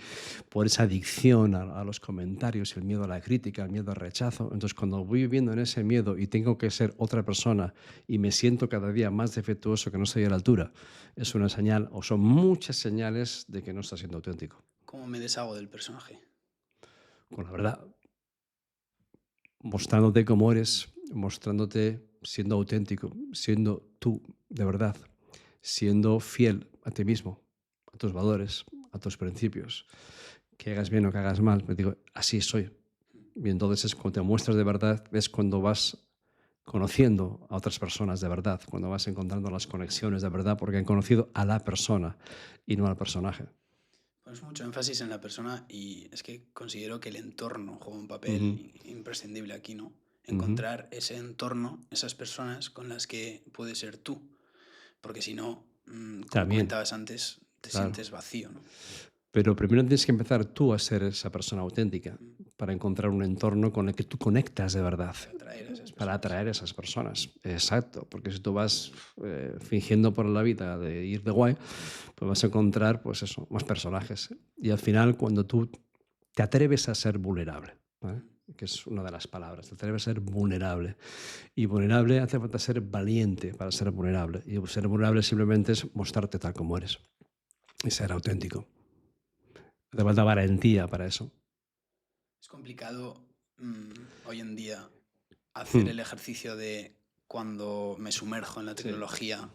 por esa adicción a los comentarios, el miedo a la crítica, el miedo al rechazo. Entonces, cuando voy viviendo en ese miedo y tengo que ser otra persona y me siento cada día más defectuoso, que no estoy a la altura, es una señal, o son muchas señales de que no estás siendo auténtico. ¿Cómo me deshago del personaje? Con la verdad, mostrándote como eres, mostrándote siendo auténtico, siendo tú de verdad, siendo fiel a ti mismo, a tus valores, a tus principios, que hagas bien o que hagas mal, me digo, así soy. Y entonces es cuando te muestras de verdad, es cuando vas conociendo a otras personas de verdad, cuando vas encontrando las conexiones de verdad, porque han conocido a la persona y no al personaje. Pones mucho énfasis en la persona y es que considero que el entorno juega un Ujú, papel imprescindible aquí, ¿no? ujú. Encontrar ese entorno, esas personas con las que puedes ser tú, porque si no, como También, comentabas antes, te claro. sientes vacío, ¿no? Pero primero tienes que empezar tú a ser esa persona auténtica Mm, para encontrar un entorno con el que tú conectas de verdad, Para atraer a esas para personas. atraer a esas personas. Exacto, porque si tú vas fingiendo por la vida de ir de guay, pues vas a encontrar, pues eso, más personajes. Y al final, cuando tú te atreves a ser vulnerable, ¿vale? Mm. Que es una de las palabras, te atreves a ser vulnerable. Y vulnerable hace falta ser valiente para ser vulnerable. Y ser vulnerable simplemente es mostrarte tal como eres y ser auténtico. Hace falta valentía para eso. Es complicado hoy en día hacer Hmm, el ejercicio de cuando me sumerjo en la sí, tecnología,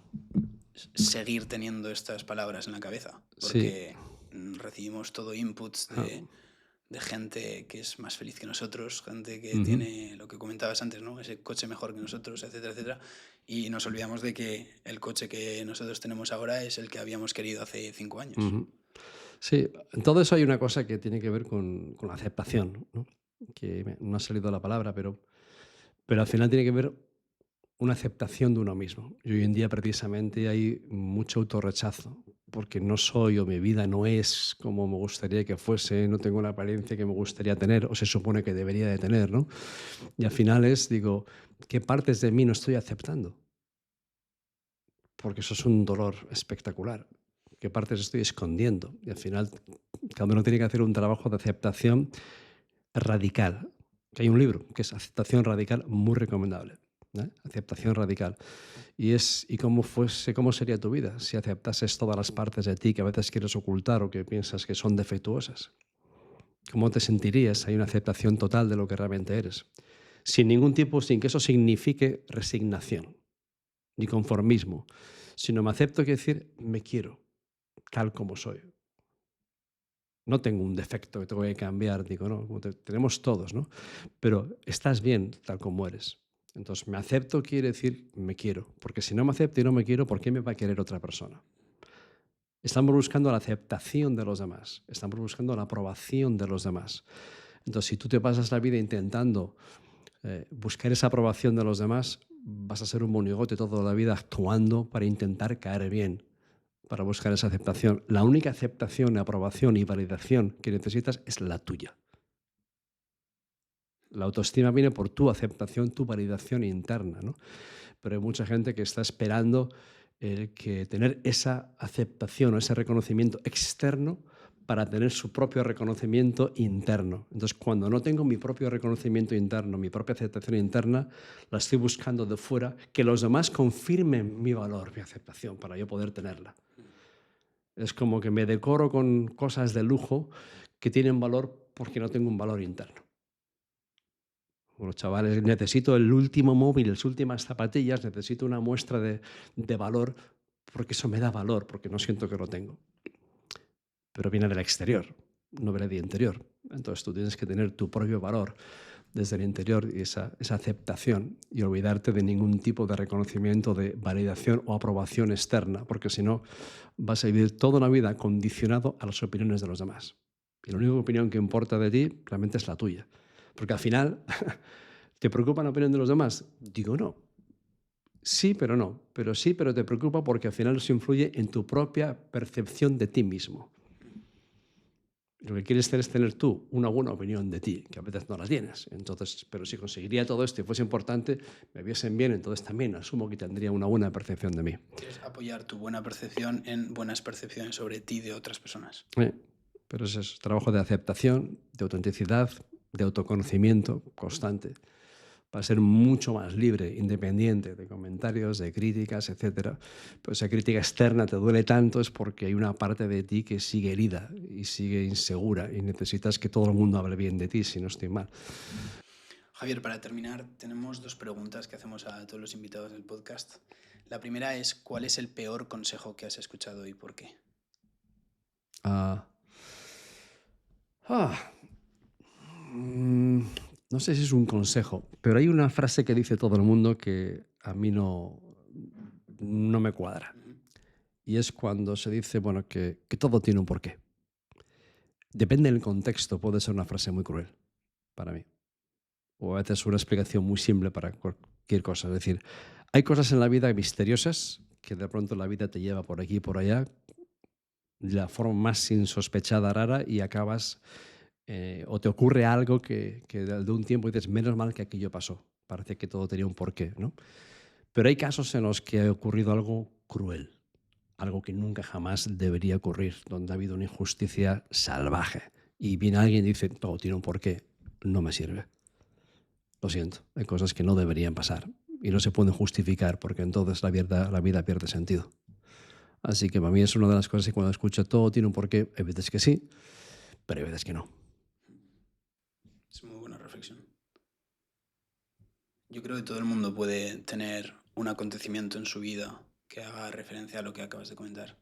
seguir teniendo estas palabras en la cabeza, sí. porque recibimos todo inputs Ah, de gente que es más feliz que nosotros, gente que ujú, tiene lo que comentabas antes, ¿no? Ese coche mejor que nosotros, etcétera, etcétera. Y nos olvidamos de que el coche que nosotros tenemos ahora es el que habíamos querido hace 5 años. ujú. Sí, en todo eso hay una cosa que tiene que ver con la aceptación, ¿no? No ha salido la palabra, pero al final tiene que ver una aceptación de uno mismo. Y hoy en día precisamente hay mucho autorrechazo, porque no soy o mi vida no es como me gustaría que fuese, no tengo la apariencia que me gustaría tener o se supone que debería de tener, ¿no? Y al final digo, ¿qué partes de mí no estoy aceptando? Porque eso es un dolor espectacular. ¿Qué partes estoy escondiendo? Y al final cada uno tiene que hacer un trabajo de aceptación radical. Que hay un libro que es Aceptación Radical, muy recomendable. Aceptación radical. Y cómo sería tu vida si aceptases todas las partes de ti que a veces quieres ocultar o que piensas que son defectuosas. ¿Cómo te sentirías? Hay una aceptación total de lo que realmente eres. Sin ningún tipo, sin que eso signifique resignación ni conformismo, sino me acepto, quiere decir, me quiero tal como soy. No tengo un defecto que tengo que cambiar, digo, no, como tenemos todos, ¿no? Pero estás bien tal como eres. Entonces, me acepto quiere decir me quiero, porque si no me acepto y no me quiero, ¿por qué me va a querer otra persona? Estamos buscando la aceptación de los demás, estamos buscando la aprobación de los demás. Entonces, si tú te pasas la vida intentando buscar esa aprobación de los demás, vas a ser un monigote toda la vida actuando para intentar caer bien, para buscar esa aceptación. La única aceptación, aprobación y validación que necesitas es la tuya. La autoestima viene por tu aceptación, tu validación interna, ¿no? Pero hay mucha gente que está esperando el que tener esa aceptación o ese reconocimiento externo para tener su propio reconocimiento interno. Entonces, cuando no tengo mi propio reconocimiento interno, mi propia aceptación interna, la estoy buscando de fuera, que los demás confirmen mi valor, mi aceptación, para yo poder tenerla. Es como que me decoro con cosas de lujo que tienen valor porque no tengo un valor interno. Los chavales, necesito el último móvil, las últimas zapatillas, necesito una muestra de valor porque eso me da valor, porque no siento que lo tengo. Pero viene del exterior, no viene del interior. Entonces tú tienes que tener tu propio valor desde el interior y esa aceptación y olvidarte de ningún tipo de reconocimiento, de validación o aprobación externa, porque si no vas a vivir toda una vida condicionado a las opiniones de los demás. Y la única opinión que importa de ti realmente es la tuya. Porque al final, ¿te preocupa la opinión de los demás? Digo, no. Sí, pero no. Pero sí, pero te preocupa porque al final eso influye en tu propia percepción de ti mismo. Lo que quieres hacer es tener tú una buena opinión de ti, que a veces no la tienes. Entonces, pero si conseguiría todo esto y fuese importante, me viesen bien, entonces también asumo que tendría una buena percepción de mí. Quieres apoyar tu buena percepción en buenas percepciones sobre ti de otras personas. Pero eso es trabajo de aceptación, de autenticidad, de autoconocimiento constante, para ser mucho más libre, independiente de comentarios, de críticas, etc. Pues esa crítica externa te duele tanto es porque hay una parte de ti que sigue herida y sigue insegura y necesitas que todo el mundo hable bien de ti, si no estoy mal. Javier, para terminar, tenemos 2 preguntas que hacemos a todos los invitados del podcast. La primera es, ¿cuál es el peor consejo que has escuchado y por qué? No sé si es un consejo, pero hay una frase que dice todo el mundo que a mí no me cuadra. Y es cuando se dice, bueno, que todo tiene un porqué. Depende del contexto, puede ser una frase muy cruel para mí. O a veces una explicación muy simple para cualquier cosa. Es decir, hay cosas en la vida misteriosas que de pronto la vida te lleva por aquí y por allá de la forma más insospechada, rara, y acabas o te ocurre algo que de un tiempo dices, menos mal que aquello pasó. Parece que todo tenía un porqué, ¿no? Pero hay casos en los que ha ocurrido algo cruel, algo que nunca jamás debería ocurrir, donde ha habido una injusticia salvaje. Y viene alguien y dice, todo tiene un porqué, no me sirve. Lo siento, hay cosas que no deberían pasar y no se pueden justificar porque entonces la vida pierde sentido. Así que para mí es una de las cosas que cuando escucho todo tiene un porqué, hay veces que sí, pero hay veces que no. Es muy buena reflexión. Yo creo que todo el mundo puede tener un acontecimiento en su vida que haga referencia a lo que acabas de comentar.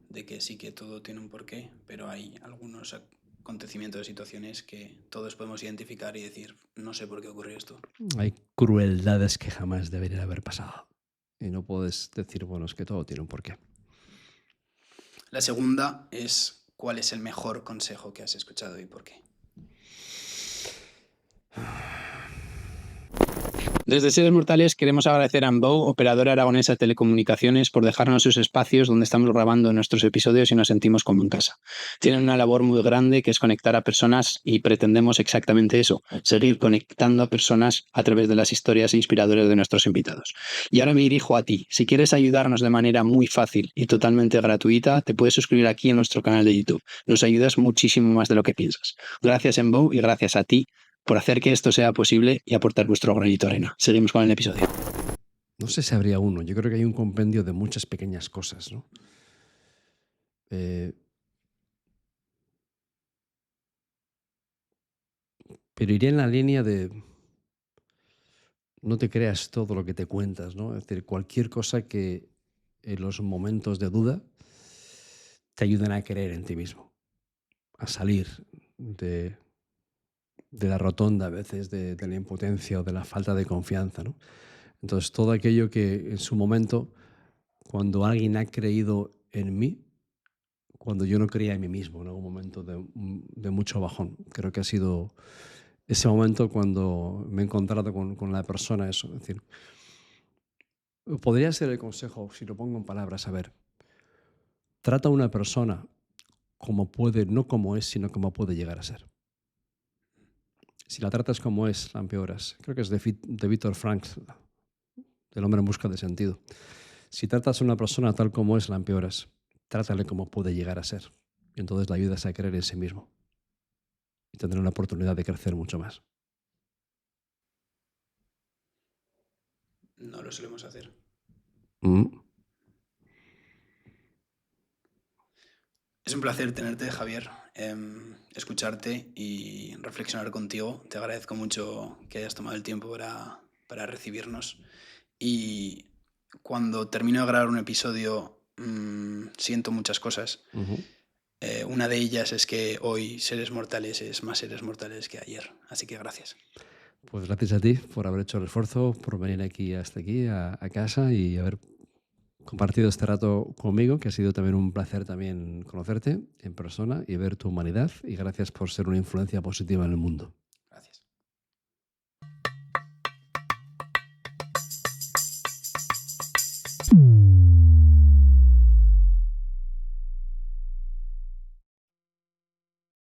De que sí que todo tiene un porqué, pero hay algunos acontecimientos, situaciones que todos podemos identificar y decir, no sé por qué ocurrió esto. Hay crueldades que jamás deberían haber pasado. Y no puedes decir, bueno, es que todo tiene un porqué. La segunda es, ¿cuál es el mejor consejo que has escuchado y por qué? Desde Seres Mortales queremos agradecer a Ambou, operadora aragonesa de telecomunicaciones, por dejarnos sus espacios donde estamos grabando nuestros episodios y nos sentimos como en casa. Tienen una labor muy grande que es conectar a personas y pretendemos exactamente eso, seguir conectando a personas a través de las historias inspiradoras de nuestros invitados. Y ahora me dirijo a ti. Si quieres ayudarnos de manera muy fácil y totalmente gratuita, te puedes suscribir aquí en nuestro canal de YouTube. Nos ayudas muchísimo más de lo que piensas. Gracias, Ambou, y gracias a ti por hacer que esto sea posible y aportar vuestro granito de arena. Seguimos con el episodio. No sé si habría uno. Yo creo que hay un compendio de muchas pequeñas cosas, ¿no? Pero iría en la línea de no te creas todo lo que te cuentas, ¿no? Es decir, cualquier cosa que en los momentos de duda te ayuden a creer en ti mismo, a salir de la rotonda a veces, de la impotencia o de la falta de confianza, ¿no? Entonces, todo aquello que en su momento, cuando alguien ha creído en mí, cuando yo no creía en mí mismo, en algún momento de mucho bajón. Creo que ha sido ese momento cuando me he encontrado con la persona, eso. Es decir, podría ser el consejo, si lo pongo en palabras, a ver, trata a una persona como puede, no como es, sino como puede llegar a ser. Si la tratas como es, la empeoras. Creo que es de Viktor Frankl, del hombre en busca de sentido. Si tratas a una persona tal como es, la empeoras. Trátale como puede llegar a ser. Y entonces la ayudas a creer en sí mismo y tendrá una oportunidad de crecer mucho más. No lo solemos hacer. Mm. Es un placer tenerte, Javier, escucharte y reflexionar contigo. Te agradezco mucho que hayas tomado el tiempo para recibirnos. Y cuando termino de grabar un episodio, siento muchas cosas. Ujú. Una de ellas es que hoy Seres Mortales es más Seres Mortales que ayer. Así que gracias. Pues gracias a ti por haber hecho el esfuerzo, por venir aquí hasta aquí, a casa y haber compartido este rato conmigo, que ha sido también un placer también conocerte en persona y ver tu humanidad. Y gracias por ser una influencia positiva en el mundo.